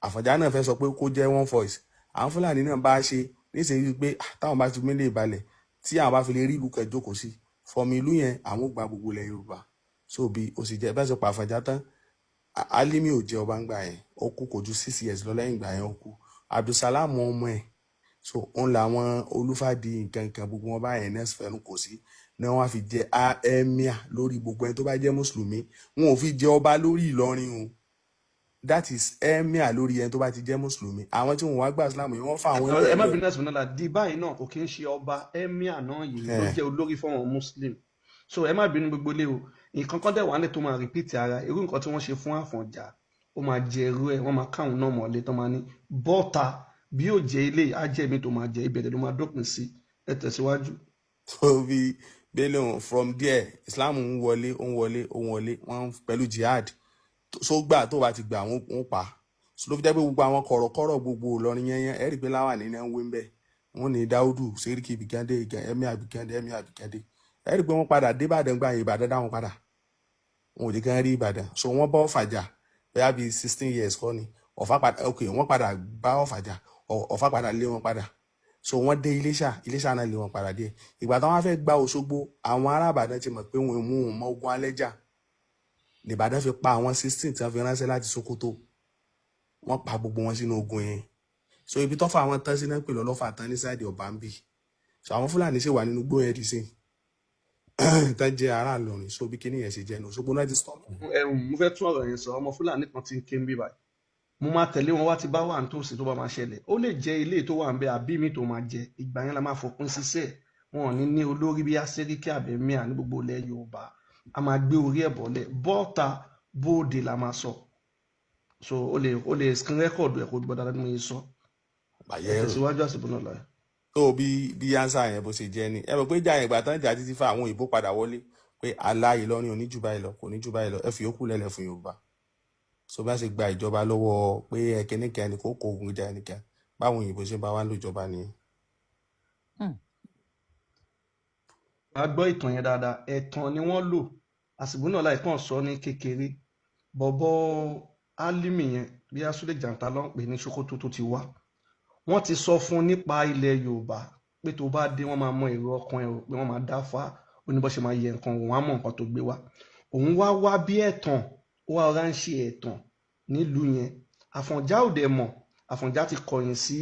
A: Àfọ̀njá náà fẹ́ sọ pé kó jẹ́ one voice àwọn Fúlàní náà bá ṣe níṣẹ́ pé táwọn bá ti mílẹ̀ ìbalẹ̀ tí àwọn bá fi lè rí ìlú kan jókòó sí fọmù ìlú yẹn àwọn ò gba gbogbo ilẹ̀ Yorùbá so bí ó sì jẹ́ bẹ́ẹ̀ sọ pa Àfọ̀njá tán Álímì ò jẹ́ ọba ńgbà yẹn ó kú kò ju 6 years lọ lẹ́yìn ìgbà yẹn ó kú Abdulsalam ọmọ ẹ̀ so òun làwọn Olúfàdì nkankan gbogbo wọn báyẹn nẹ́ẹ̀sì fẹ́nu kò sí náà wọ́n á fi jẹ emir lórí gbogbo ẹni tó bá jẹ́ mùsùlùmí wọn ò fi jẹ ọba lórí Ìlọrin o that is emir lórí ẹni tó bá ti jẹ́ mùsùlùmí àwọn tí wọn wá gba Islam yìí wọ́n fà àwọn
D: ẹ má bínú ẹ̀sùn náà di báyìí náà kò kí ń ṣe ọba emir náà yìí ló jẹ́ olórí fún àwọn muslim so ẹ má bínú gbogbo lé o nǹkan kan dẹ̀ wà ní tó máa repeat ara irú nǹkan tí wọ́n ṣe fún Àfọ̀njá ó máa jẹ irú ẹ̀ wọ́n máa káwọn náà mọ̀lé tó máa ní bọ́ta bí yóò jẹ ilé ajẹmí tó máa jẹ ìbẹ̀rẹ̀ ló máa dópin sí ẹ tẹ̀síwájú.
A: so bí bẹ́ẹ̀ from there Islam ń wọlé wọ́n pẹ̀lú jihad so gbà tó bá ti gbà wọ́n pa so ló fi jẹ́ pé gbogbo àwọn kọ̀rọ̀kọ̀rọ̀ gbogbo Ìlọrin yẹn ẹ̀rí pé láwà ní náà ń wé ń bẹ̀ wọ́n ní Dáúdù Sẹ́ríkì Bìkẹ́ndé Ẹ̀mí Àbìkẹ́ndé ẹ̀rí pé wọ́n padà dé Ìbàdàn gbà yẹn Ìbàdàn dáwọn padà wọn ò jẹ́ kí wọ́n rí Ìbàdàn so wọ́n bá Ọ̀fà jà bẹ́ẹ̀ bí 16 years kọ́ ni Ọ̀fà padà wọ́n padà bá Ọ̀fà jà Ọ̀fà padà lé wọn padà so wọ́n dé Iléṣà náà lé wọn padà díẹ̀ ìgbà táwọn á fẹ́ gba Òṣogbo àwọn ará Ìbàdàn ti mọ̀ pé wọn ò mú wọn mọ ogun alẹ́ jà nìbàdàn fi pa àwọn 16 tí wọ́n fi ránṣẹ́ láti Sókótó wọ́n pa gbogbo wọn sínú ogun yẹn so ibi tó fa àwọn tán sí náà pè lọ́lọ́fà tán ní sáìdì Ọ̀bánbì so àwọn Fúlàní ṣe wà nínú gbóyè dì sí tán jẹ́ ará Ìlọrin so bí kíní yẹn ṣe jẹ́ ní Òṣogbo náà ti stop.
D: mo fẹ́ tún ọ̀rọ̀ yẹn sọ ọmọ Fúlàní kan ti ń ké ń bí báyìí mo máa tẹ̀lé wọn wá ti bá wà nítòsí tó bá máa ṣẹlẹ̀ ó lè jẹ́ ilé tó wà ń bẹ àbí mi tó máa jẹ ìgbà yẹn la máa fòpin síṣẹ́ wọn ò ní olórí bí Sẹ́ríkì àbẹ̀míà ní gbogbo ilẹ̀ Yorùbá a máa gbé orí ẹ̀ bọ́lẹ̀ bọ́ọ̀ta bóde la máa sọ so o lè screen record ẹ̀ kó gbọ́ dáadáa ní mo yẹ sọ tẹ̀síwájú àsìkò náà láyé.
A: tó bí yánṣá yẹn bó ṣe jẹ́ ni ẹ mọ̀ pé ìjà yẹn ìgbà tán jà títí fún àwọn òyìnbó padà wọlé pé àlà Ìlọrin ò ní jù báyìí lọ kò ní jù báyìí lọ ẹ fi yókù lẹ́lẹ̀ fún Yorùbá so bá ṣe gba ìjọba lọ́wọ́ pé ẹkẹ́nìkan ẹnì kó kó ogun jà ẹnìkan báwọn òyìnbó ṣe bá wá lò ìjọba nìyẹn.
D: a gbọ́ ìtàn yẹn dáadáa ẹ̀tàn ni wọ́n lò àsìkò náà láì kàn sọ ní kékeré bọ̀bọ̀ Álímì yẹn bí Súlè Jàǹtà ló ń pè ní Sókótó tó ti wá wọ́n ti sọ fún nípa ilẹ̀ Yorùbá pé tó bá dé wọ́n máa mọ èrò ọkàn ẹ̀ pé wọ́n máa dáfá oníbọ̀ ṣe máa yẹ nǹkan òun á mọ nǹkan tó gbé wá òun wá bí ẹ̀tàn ó wá ọ̀rá ń ṣe ẹ̀tàn nílùú yẹn Àfọ̀njá ò dẹ̀ mọ̀ Àfọ̀njá ti kọ̀yìn sí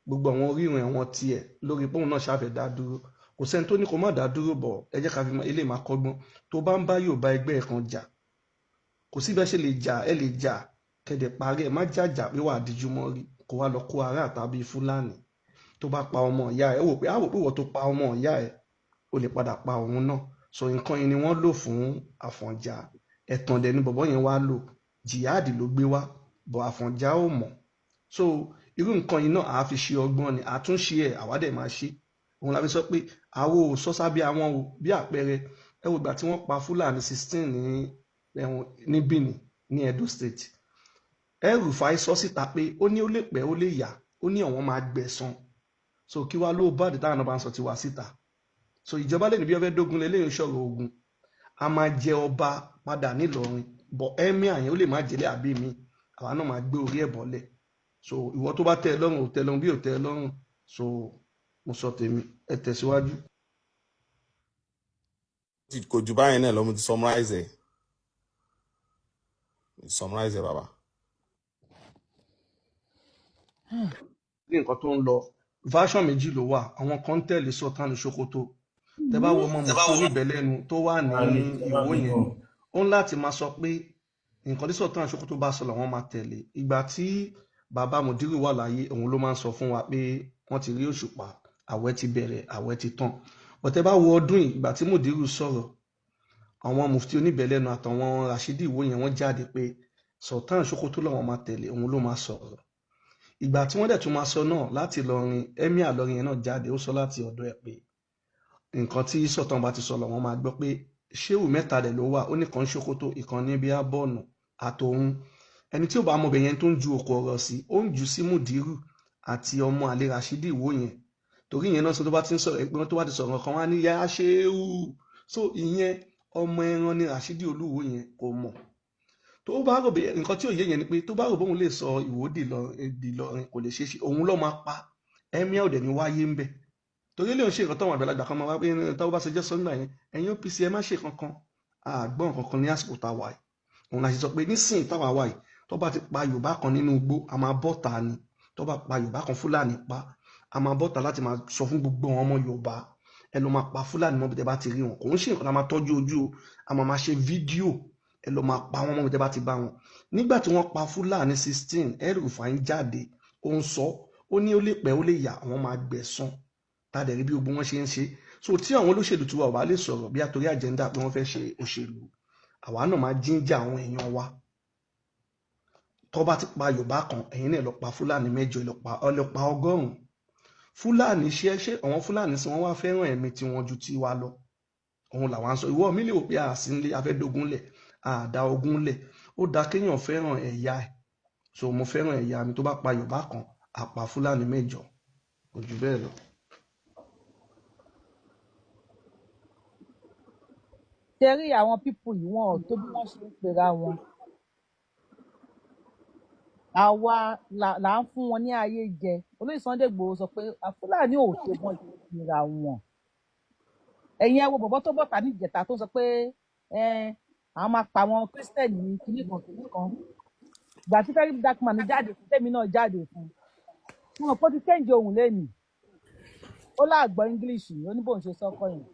D: gbogbo àwọn orírun ẹ̀wọ̀n tiẹ̀ lórí pé òun náà ṣàfẹ́ dá dúró kò sẹ́ni tó ní kó má dá dúró bọ̀ ẹ jẹ́ ká fi ilé máa kọ́gbọ́n tó bá ń bá Yorùbá ẹgbẹ́ ẹ̀ kan jà kò sí bẹ́ẹ̀ ṣe lè jà ẹ lè jà kẹ̀dẹ̀ parí ẹ̀ má jàjà pé wàá díjú mọ́ rí kó wá lọ kó ara tàbí Fúlàní tó bá pa ọmọ ìyá ẹ̀ wò pé wọ́n tó pa ọmọ ìyá ẹ̀ ó lè padà pa òun náà so nǹkan yìí ni wọ́n lò fún Àfọ̀njá ẹ̀tàn dẹ̀ ni bọ̀bọ́ yẹn wá lò jihad ló gbé wá bọ̀ Àfọ̀njá ò mọ̀ so irú nǹkan yìí náà àá fi ṣe ọgbọ́n ni àtúnṣe ẹ̀ àwa dẹ̀ máa ṣe òun la fi sọ pé àwo ò sọ́sá bí àwọn o bí àpẹẹrẹ ẹ wò ìgbà tí wọ́n pa Fúlàní 16 ní Benin ní Edo State El-Rufai sọ síta pé ó ní ó lè pẹ́ ó lè yá ó ní àwọn máa gbẹ̀san so kí wá ló bá àdìtà náà bá ń sọ tiwa síta so ìjọba lẹ́nu bí wọ́n fẹ́ dógun lélẹ́yìn ìṣòro ogun a máa jẹ ọba padà nílọrin bọ̀ ẹ́mí àyẹn ó lè má jẹ́lẹ̀ àbí mi àwa náà máa gbé orí ẹ̀ bọ́lẹ̀ so ìwọ tó bá tẹ́ ẹ lọ́rùn ò tẹ́ lọ́rùn bí ò tẹ́ ẹ lọ́rùn so mo sọ tèmi ẹ tẹ̀síwájú.
A: kò jù báyìí náà lọ mo ti summarize ẹ bàbá.
D: ní nǹkan tó ń lọ version méjì ló wà àwọn kan tẹ̀lé Sultan Sokoto tẹ bá wo ọmọ mùsùlùmí oníbẹ̀lẹ́nu tó wà ní ìwó yẹn ó ń láti máa sọ pé nǹkan tí Sultan Sokoto bá sọ làwọn máa tẹ̀lé ìgbà tí bàbá Mùdírù wà láyé òun ló máa ń sọ fún wa pé wọ́n ti rí òṣùpá àwẹ̀ ti bẹ̀rẹ̀ àwẹ̀ ti tán ọ̀tẹ́ bá wo ọdún yìí ìgbà tí Mùdírù sọ̀rọ̀ àwọn mufti oníbẹ̀lẹ́nu àtàwọn Rashidi ìwó yẹn wọ́n jáde pé Sultan Sokoto làwọn máa tẹ̀lé òun ló máa sọ̀rọ̀ ìgbà tí wọ́n dẹ̀ tún máa sọ náà láti Ìlọrin Emir Ìlọrin yẹn náà jáde ó sọ láti ọ̀dọ̀ ẹ̀ pé nǹkan tí Sultan bá ti sọ lọ́wọ́ máa gbọ́ pé ṣéwù mẹ́ta rẹ̀ ló wà ó ní kan Sokoto ìkan ní bíi abọ́ọ̀nù àtòun ẹni tí ó bá mọbẹ̀ yẹn tó ń ju òkú ọ̀rọ̀ sí ó ń jù sí Mùdírù àti ọmọ àlè Rashidi ìwó yẹn torí yẹn náà sọ tó bá ti ń sọ̀rọ̀ ẹgbẹ́ tó bá ti sọ̀rọ̀ kan wá ní yá ṣéwù so ìyẹn ọmọ ẹran ní Rashidi Olúwo yẹn kò mọ̀ tó bá rò bẹ́ẹ̀ nǹkan tí ò yé yẹn ni pé tó bá rò bóun lè sọ Ìwó dìlọrin kò lè ṣeé ṣe òun ló máa pa Emir ọ̀dẹ̀ ní wáyé ń bẹ̀ torí lè ń ṣe nǹkan táwọn àgbàlagbà kan máa wá pé táwọn bá ṣe jẹ́ sọ́nà yẹn ẹ̀yin OPC ẹ má ṣe kankan àgbọ̀n kankan ní àsìkò tá a wà yìí òun la ṣe sọ pé nísìnyí táwa wà yìí tó bá ti pa Yorùbá kan nínú igbó a máa bọ́ta ni tó bá pa Yorùbá kan Fúlàní pa a máa bọ́ta láti máa sọ fún gbogbo àwọn ọmọ Yorùbá ẹ lọ máa pa Fúlàní mọ́ bí tẹ bá ti rí wọn kò ń ṣe nǹkan tá a máa tọ́jú ojú o a máa ṣe fídíò ẹ lọ máa pa wọn mọ́ bí tẹ bá ti bá wọn nígbà tí wọ́n pa Fúlàní 16 El-Rufai jáde ó ń sọ ó ní ó lè pẹ́ ó lè yà àwọn máa gbẹ̀san tàdé rí bí gbogbo wọn ṣe ń ṣe so tí àwọn olóṣèlú tí wà wà lè sọ̀rọ̀ bí àtòrí àjẹ́ndà pé wọ́n fẹ́ ṣe òṣèlú àwa náà máa jíjà àwọn èèyàn wa tó bá ti pa Yorùbá kan ẹ̀yin náà lọ pa Fúlàní 8 ẹ lọ pa 100 Fúlàní ṣe àwọn Fúlàní sí wọn wá fẹ́ràn ẹ̀mí tí wọ́n ju tiwa lọ òun làwọn sọ ìwọ mi lè wò pé àsínlé afẹ́dógúnlẹ̀ àdá ogúnlẹ̀ ó dá kéèyàn fẹ́ràn ẹ̀yà ẹ̀ so mo fẹ́ràn ẹ̀yà mi tó bá pa Yorùbá kan àpá Fúlàní 8 kò jù bẹ́ẹ̀ lọ.
F: ṣe rí àwọn pípù yìí wọn ò tó bí wọ́n ṣe ń pera wọn àwa là ń fún wọn ní ayé jẹ olóyè Sunday Igboho sọ pé Fúlàní ò ṣe wọn ìpera wọn ẹ̀yin ẹ wo bọ̀bọ̀ tó bọ̀tà ní ìjẹta tó sọ pé àwọn máa pa àwọn Kírísítẹ́nì ní kinní kan ìgbà tí fẹ́rí Darkman jáde fún tèmi náà jáde fún wọn kó ti kéǹjì ohun lẹ́nu ó láàgbọ́ English ó ní bóun ṣe sọ́kọ́ yẹn.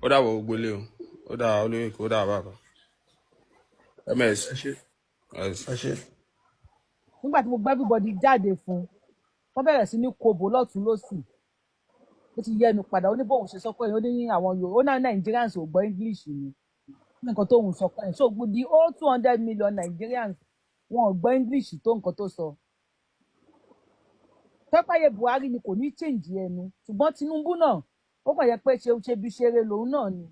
A: ó dàbọ̀ gbogbo ilé o ó dà olóyè kó dà bàbá ms.
D: ẹ ṣe.
F: nígbà tí mo gbọ́ everybody jáde fún wọ́n bẹ̀rẹ̀ sí ní kobo lọ́tún lọ́sì ó ti yẹnu padà ó ní bóun ṣe sọ́kọ́ yẹn ó ní àwọn Yorùbá ó náà Nigerians ò gbọ́ English ni nǹkan tó ń sọ́kọ́ yẹn so di ó 200 million Nigerians wọn ò gbọ́ English tó nǹkan tó sọ. pẹ́pẹ́yẹ Buhari ni kò ní change ẹnu ṣùgbọ́n Tinubu náà ó kàn yẹ pé ṣe bí ṣeré lòun náà ni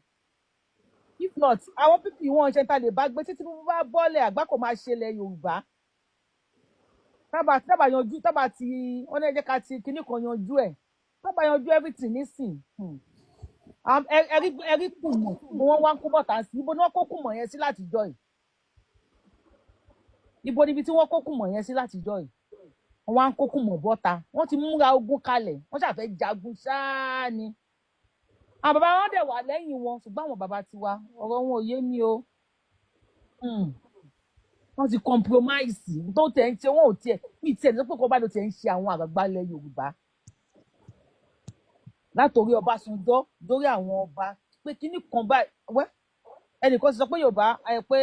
F: if not àwọn pípì wọn ṣe ta lè bá gbé títí bá bọ́ọ̀lẹ̀ àgbá kò máa ṣẹlẹ̀ Yorùbá tábà yanjú tábà ti wọ́n ní ẹjẹ́ ká ti kinní kan yanjú ẹ̀ tábà yanjú everything nísìn ẹ̀rí kùmọ̀ wọ́n wá ń kó bọ̀tà sí ibo ni wọ́n kó kùmọ̀ yẹn sí látijọ́ yìí ibo níbi tí wọ́n kó kùmọ̀ yẹn sí látijọ́ yìí wọ́n wá ń kó kùmọ̀ bọ́ta wọ́n ti múra ogun kalẹ̀ wọ́n ṣàfẹ́ jagun ṣáá ni àwọn bàbá wọn dẹ̀ wà lẹ́yìn wọn ṣùgbọ́n àwọn bàbá tiwa ọ̀rọ̀ wọn ò yé mi o wọ́n ti compromise tó tẹ̀ ń ṣe wọn ò tiẹ̀ ní tiẹ̀ ní pé kó bá ló tiẹ̀ ń ṣe àwọn àgbàgbà ilẹ̀ Yorùbá látòrí Ọbásanjọ́ dórí àwọn ọba pé kíní kan báyìí wẹ́ ẹnìkan ti sọ pé Yorùbá pé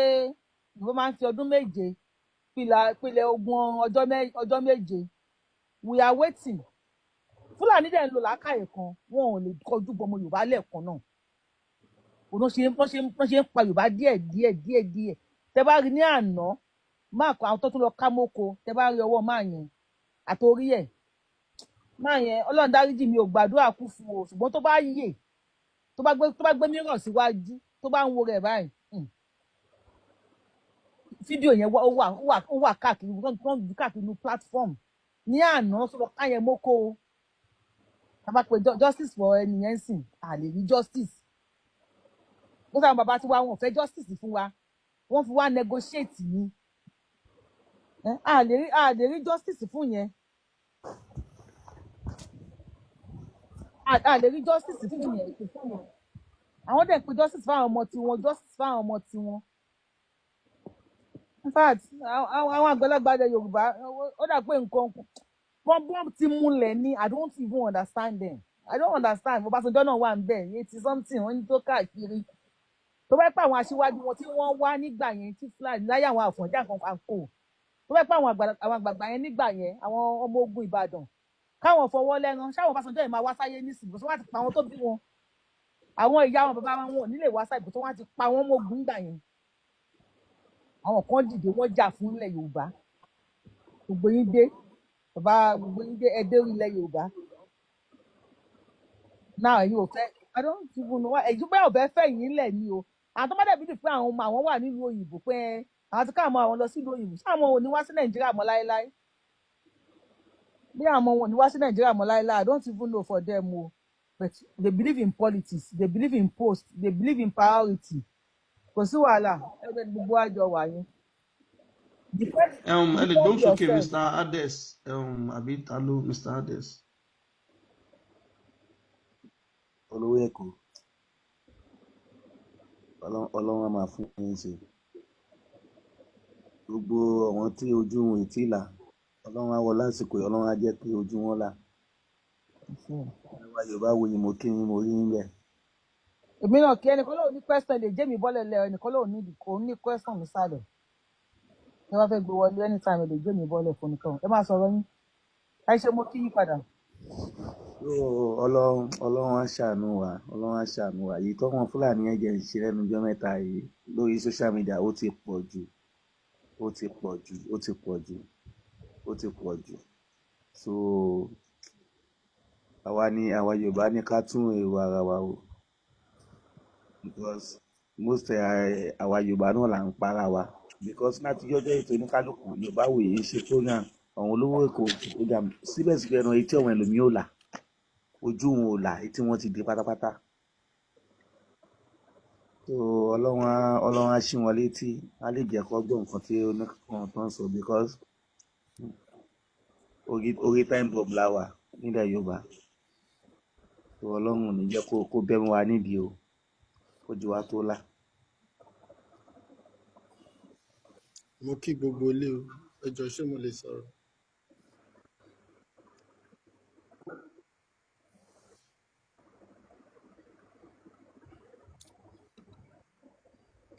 F: Yorùbá máa ń fi ọdún méje pilẹ̀ ogun ọjọ́ méje we are waiting Fúlàní dẹ̀ ń lo làákàyè kan wọn ò lè kọjú bọmọ Yorùbá lẹ́ẹ̀kan náà wọ́n ṣe ń pa Yorùbá díẹ̀ tẹ bá rí ní àná máàkù àwọn tó tún lọ ká mọ́kọ tẹ bá rí ọwọ́ máa yẹn àtòrí ẹ̀ máa yẹn Ọlọ́run dáríjì mi ò gbàdúrà kú fún o ṣùgbọ́n tó bá yè tó bá gbé mìíràn síwájú tó bá ń wo rẹ̀ báyìí fídíò yẹn ó wà káàkiri wọ́n ń káàkiri ní platform ní àná tó lọ ká yẹn mọ́kọ o tàbá pé justice for ẹnìyẹn sìn à lè rí justice bó sáwọn bàbá tí wọn fẹ́ justice fún wa wọ́n fi wá negotiate ni a lè rí justice fún yẹn a lè rí justice fún yẹn àwọn dẹ̀ pé justice fáwọn ọmọ tiwọn in fact àwọn àgbàlagbà ilẹ̀ Yorùbá ó dà pé nǹkan wọ́n ti múlẹ̀ ní I don't even understand them I don't understand Ọbásanjọ́ náà wà ń bẹ̀ 80 something wọ́n ní tó káàkiri tó bá pẹ́ àwọn aṣíwájú wọn tí wọ́n wá nígbà yẹn tí Fúlàní láyé àwọn Àfọ̀njá kan kò tó bá pẹ́ àwọn àgbààgbà yẹn nígbà yẹn àwọn ọmọ ogun Ìbàdàn káwọn fọwọ́ lẹ́ran ṣáwọn Ọbásanjọ́ yẹn máa wá sáyé nísìnyí bó tó wá ti pa àwọn tó bí wọn àwọn ìyá wọn bàbá wọn ò nílé wá sáyé bó tó wá ti pa wọn mọ́ ogun nígbà yẹn àwọn kan dìde wọ́n jà fún ilẹ̀ Yorùbá gbogbo yín dé ẹdẹ ilẹ̀ Yorùbá náà ẹ̀yin ò fẹ́ I don't even know ẹ̀yin bẹ́ẹ̀ ò fẹ́ fẹ́ yín lẹ̀ ni o àwọn tó bá dẹ̀ bí dì pé àwọn ọmọ àwọn wà nílùú òyìnbó pé àwọn ti ká àwọn àwọn lọ sílùú òyìnbó ṣé àwọn ò ní wá sí Nàìjíríà mọ́ láéláé bí àwọn ò ní wá sí Nàìjíríà mọ́ láéláé I don't even know for them o but they believe in politics they believe in post they believe in priority kò sí wàhálà ẹgbẹ́ gbogbo àjọ wà yẹn.
D: ẹ lè gbóhùn sókè Mr. Hades àbí ta ló Mr. Hades.
G: olówó Èkó Ọlọ́run máa fún yín ṣe gbogbo àwọn tí ojú wọn ì tí là Ọlọ́run á wọ lásìkò Ọlọ́run á jẹ́ kí ojú wọn là ẹwà Yorùbá wo ni mo kí yín mo rí yín bẹ́ẹ̀.
F: èmi náà kí ẹnìkan lóò ní question lè jẹ́ mi bọ́lẹ̀ lẹ ẹnìkan lóò ní kò ní question nísàlẹ̀ ẹ bá fẹ́ gbé wọlé anytime lè jẹ́ mi bọ́lẹ̀ fún nìkan ẹ máa sọ̀rọ̀ yín ẹ ṣe mo kí yín padà.
G: Ọlọ́run á ṣàánú wa yìí tọ́wọ́n Fúlàní ẹ̀jẹ̀ ń ṣe lẹ́nu ọjọ́ mẹ́ta yìí lórí social media ó ti pọ̀ jù so àwa Yorùbá ní ká tún èrò ara wa o because most àwa Yorùbá náà là ń para wa because láti yọjọ́ ètò oníkálukú Yorùbá wòye ń ṣe program àwọn olówó Èkó program síbẹ̀síbẹ̀ náà etí àwọn ẹlòmíì ò là ojú wọn ò là etí wọn ti di pátápátá so Ọlọ́run á ṣí wọn létí á lè jẹ́ kó gbọ́ nǹkan tí oníkan tó ń sọ because orí time bomb la wà nílẹ̀ Yorùbá so Ọlọ́run ò ní jẹ́ kó bẹ́ẹ̀ wá nídìí o kó ju wa tó là.
H: mo kí gbogbo ilé o ẹ jọ̀ọ́ ṣé mo lè sọ̀rọ̀.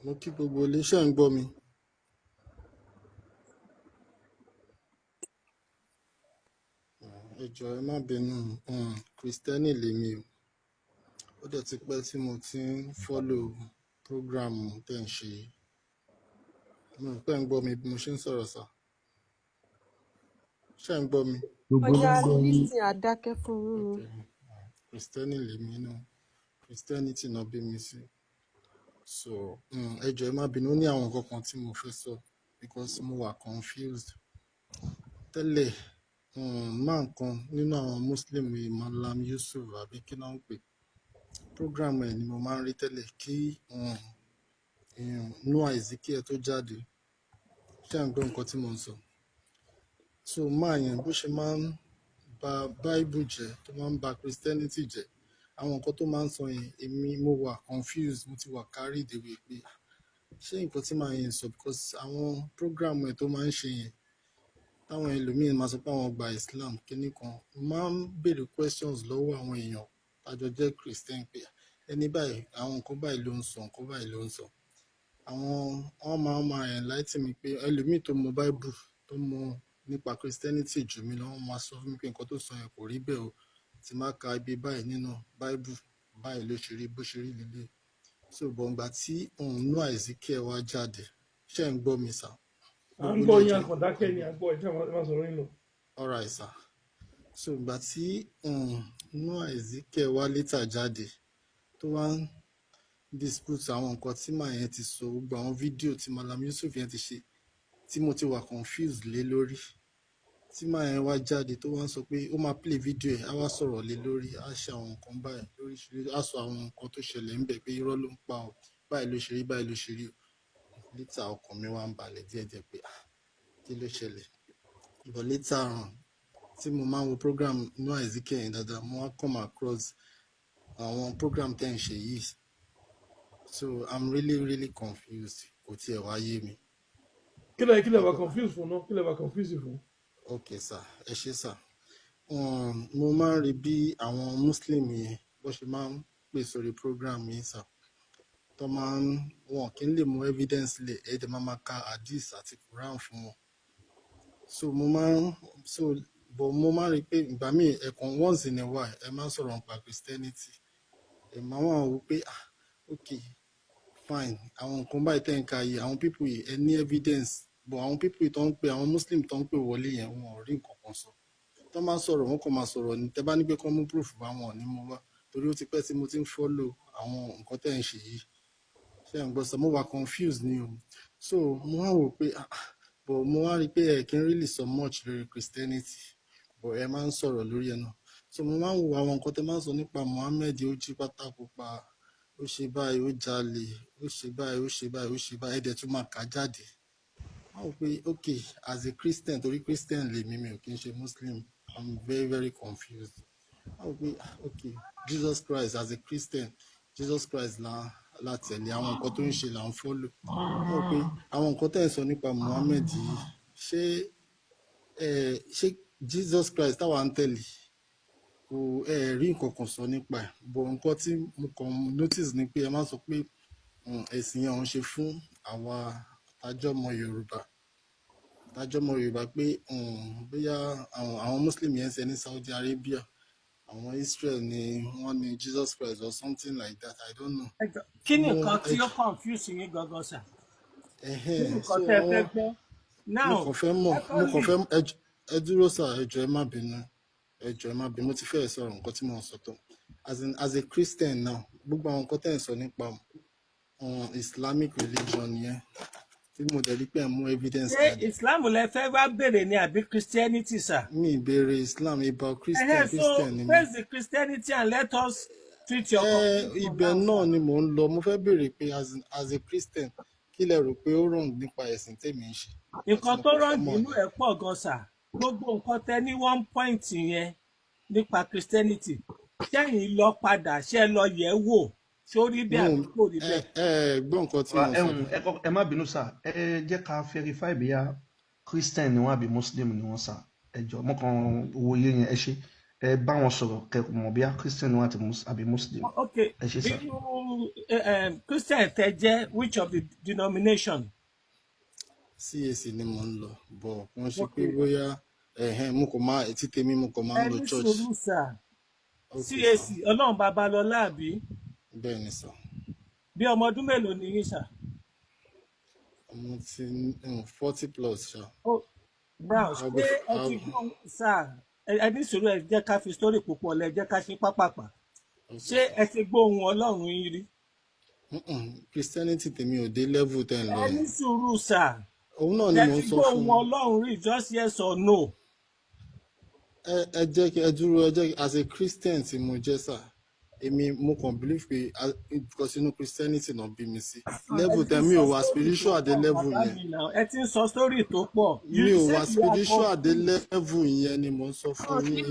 H: mo kí gbogbo ilé ṣé ń gbọ́ mi. ẹ jọ̀ọ́ ẹ má bínú Kristẹni lèmi o ó dẹ̀ ti pẹ́ tí mo ti ń fọ́lò prógrámù tẹ̀ ń ṣe mo rò pé ń gbọ́ mi bí mo ṣe ń sọ̀rọ̀ sá ṣé ń gbọ́ mi.
I: ọjà lísìn àdákẹ́ fún un.
H: Kristẹni lèmi náà Christianity náà bí mi sí so ẹ jọ̀ọ́ ẹ má bínú, ó ní àwọn nǹkan kan tí mo fẹ́ sọ because mo wà confused tẹ́lẹ̀. Máa kan nínú àwọn muslim yìí, Malam Yusuf àbí kí náà ń pè, program ẹ̀ ni mo máa ń rí tẹ́lẹ̀ kí Noah Ezekiel tó jáde. Ṣé à ń gbọ́ nǹkan tí mo ń sọ? So máa yẹn bó ṣe máa ń ba Bible jẹ́, tó máa ń ba Christianity jẹ́, àwọn nǹkan tó máa ń sọ yẹn, èmi mo wà confused, mo ti wà carried away pé ṣé nǹkan tí màá yẹn sọ, because àwọn program ẹ̀ tó máa ń ṣe yẹn, táwọn ẹlòmíín máa sọ pé àwọn gba Islam kíní kan, máa ń béèrè questions lọ́wọ́ àwọn èèyàn tájọ jẹ́ Christian pé ẹni báyìí àwọn nǹkan báyìí ló ń sọ, nǹkan báyìí ló ń sọ. Wọ́n máa enlighten mi pé ẹlòmíín tó mọ Bible, tó mọ nípa Christianity jù mí lọ, wọ́n máa sọ fún mi pé nǹkan tó sọ yẹn kò rí bẹ́ẹ̀ o, tí máa ka ibi báyìí nínú Bible báyìí ló ṣe rí, bó ṣe rí lélẹ̀. So bọ̀ǹgbà tí Noah Ezekiel wá jáde, ṣé ń gbọ́ mi sà?
C: À ń gbọ́ yín, àkàndákẹ́ ni à ń gbọ́ ẹ̀jẹ̀ máa sọ̀rọ̀ yín lọ.
H: All right sir. So ìgbà tí Noah Ezekiel wá létà jáde tó wá ń dispute àwọn nǹkan tí màá yẹn ti sọ, gbogbo àwọn fídíò tí Malam Yusuf yẹn ti ṣe tí mo ti wà confused lé lórí, tí màá yẹn wá jáde tó wá ń sọ pé ó máa play fídíò ẹ̀, á wá sọ̀rọ̀ lé lórí, á ṣe àwọn nǹkan báyìí lóríṣiríṣi, á sọ àwọn nǹkan tó ṣẹlẹ̀ ńbẹ̀ pé irọ́ ló ń pa ọ́, báyìí ló ṣe rí, báyìí ló ṣe rí. Létà ọkàn mi wá ń balẹ̀ díẹ̀díẹ̀ pé kí ló ṣẹlẹ̀. But later on tí mo máa ń wo program Noah Ezekiel yẹn dáadáa, mo wá come across àwọn program tẹ́ ń ṣe yìí, so I'm really confused, kò tiẹ̀ wá yé mi.
C: Kí lẹ wà confused fún náà? Kí lẹ wà confused fún?
H: Okay sir, ẹ ṣé sir. Mo máa ń rí bí àwọn muslim yẹn bó ṣe máa ń pè sórí program yìí sir, tó máa ń wọn kì í lè mú evidence lẹ̀, ẹ̀ẹ́dẹ̀ máa ka hadith àti Quran fún wọn. So mo máa ń rí pé ìgbà míì ẹ̀kan once in a while ẹ máa ń sọ̀rọ̀ nípa Christianity, ẹ máa wà wò pé okay fine, àwọn nǹkan báyìí tẹ́ ń ka yìí, àwọn people yìí ẹ ní evidence, but àwọn people yìí tó ń pè, àwọn muslim tó ń pè wọlé yẹn wọn ò rí nǹkan kan sọ. Tó máa ń sọ̀rọ̀ wọn kàn máa sọ̀rọ̀ ní, tẹ́ bá ní pé kán mú proof bá wọn ní mo wá, torí ó ti pẹ́ tí mo ti ń follow àwọn nǹkan tẹ́ ń ṣe yìí. Ṣé à ń gbọ́ sọ, mo wà confused ni o. So mo wá wò pé but mo wá rí pé ẹ kì í really so much lórí Christianity, but ẹ máa ń sọ̀rọ̀ lórí ẹ̀ náà. So mo máa ń wo àwọn nǹkan tẹ́ máa ń sọ nípa Muhammad, ó jí pátákó pa, ó ṣe báyìí, ó jalè, ó ṣe báyìí, ó ṣe báyìí, ó ṣe báyìí, ẹ̀dẹ̀ tún máa kà jáde. Wọ́n wò pé okay as a Christian, torí Christian lèmi, mi ò kì í ṣe Muslim, I'm very confused. Wọ́n wò pé okay Jesus Christ as a Christian, Jesus Christ la tẹ̀lé, àwọn nǹkan tó ń ṣe là ń follow. Wọ́n wò pé àwọn nǹkan tẹ́ ń sọ nípa Muhammad yìí, ṣé Jesus Christ táwa ń tẹ̀lé kò rí nǹkan kan sọ nípa ẹ̀, but nǹkan tí mo kàn notice ni pé ẹ máa sọ pé ẹ̀sìn yẹn òun ṣe fún àwa tájọ́mọ Yorùbá pé bóyá àwọn Muslim yẹn ń ṣe ní Saudi Arabia, àwọn Israel ni wọ́n ní Jesus Christ or something like that, I don't know.
F: Kí ni nǹkan tí ó confuse yín gangan sà? Kí ni nǹkan tẹ́ fẹ́ gbọ́?
H: Mo kàn fẹ́ ẹ dúró sà, ẹ jọ̀ọ́ ẹ má bínú. Ẹ má bínú, mo ti fẹ́ sọ̀rọ̀ nǹkan tí mo ń sọ tán. As a Christian now, gbogbo àwọn nǹkan tẹ́ ń sọ nípa Islamic religion yẹn, tí mo dẹ̀ rí pé ẹ̀ mú evidence.
F: Ṣé Islam lẹ fẹ́ wá béèrè ni àbí Christianity sir?
H: Mi ìbéèrè Islam, about Christian ni mi.
F: So face the Christianity and let us treat your conclusion.
H: Ibẹ̀ náà ni mò ń lọ, mo fẹ́ béèrè pé as a Christian kí lẹ rò pé ó wrong nípa ẹ̀sìn tèmi ń ṣe?
F: Nǹkan tó wrong nínú ẹ̀ pọ̀ gan sà. Gbogbo nǹkan tẹ́ ní one point yẹn nípa Christianity, ṣẹ́yìn lọ padà, ṣẹ́ lọ yẹ̀ wò, sórí bí àbí kò rí bẹ́ẹ̀.
H: Gbọ́ nǹkan tí mo sọ.
D: Ẹ má bínú sà, ẹ jẹ́ ká verify bóyá Christian ni wọ́n àbí Muslim ni wọ́n sà. Ẹ jọ̀ọ́ mo kàn wo iye yẹn, ẹ ṣe ẹ bá wọn sọ̀rọ̀ kẹ́ mọ̀ bóyá Christian ni wọ́n àbí Muslim.
F: Okay,
D: ẹ ṣe sà.
F: Christian tẹ́ jẹ́ which of the denomination?
H: CAC ni mo ń lọ, bọ̀ wọ́n ṣe pé bóyá mo kò máa etí tèmi, mo kò máa ń lọ church.
F: ẹni sùúrù sà, CAC Ọlọ́run Babalọ́lá àbí?
H: Bẹ́ẹ̀ ni sà.
F: Bí ọmọ ọdún mélòó ni yín sà?
H: Ọmọ ti 40 plus ṣá.
F: Now ṣé ẹ ti gbọ́ sà, ẹni sùúrù, ẹ jẹ́ ká fi story púpọ̀ lẹ, jẹ́ ká ṣe pápápá. Ṣé ẹ ti gbọ́ ohùn Ọlọ́run yín rí?
H: Christianity tèmi ò dé level ten lọ
J: ẹni
H: yẹn.
J: sùúrù sà
H: Òun náà ni mò ń sọ fún
J: ohun Ọlọ́run rí just yes or no.
H: ẹ jẹ́ kí ẹ dúró ẹ jẹ́ as a Christian tí mo jẹ́ sà èmi mo kàn believe pé because inú Christianity náà bí mi sí level ten mi ò wá spiritual dé level yẹn.
J: ẹ ti ń sọ story tó pọ̀.
H: Mi ò wá spiritual dé level yẹn ni mò ń sọ fún yín.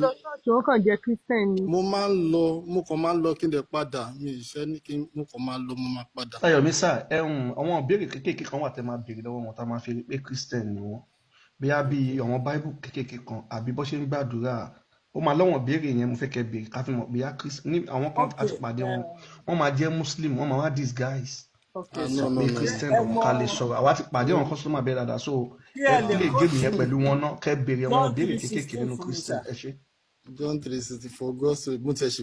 B: Ó kàn jẹ́ Christian ni.
H: Mo kàn máa ń lọ kí n dẹ̀ padà mi ìṣẹ́ ní kí mo kàn máa lọ mo máa padà.
D: Táyọ̀mí sà àwọn ìbéèrè kéékèèké kan wà tẹ́ máa béèrè lọ́wọ́ wọn tá máa fi rí pé Christian ni wọ́n bóyá bí àwọn Bible kéékèèké kan àbí bó ṣe ń gbàdúrà ó máa lọ́wọ́n béèrè yẹn mo fẹ́ kẹ́ béèrè ká fi mọ̀ bóyá ní àwọn kan àti pàdé wọn máa jẹ́ Muslim wọ́n máa wá disguise sọ pé Christian ká lè sọ̀rọ̀ àwa ti pàdé wọn customer bẹ́ẹ̀ dáadáa so ẹ lè gé yẹn pẹ̀lú wọn náà kẹ́ béèrè wọn béèrè kéékèèké nínú Christian ẹ ṣe.
H: John 3:64 God so mo tẹ̀ ṣe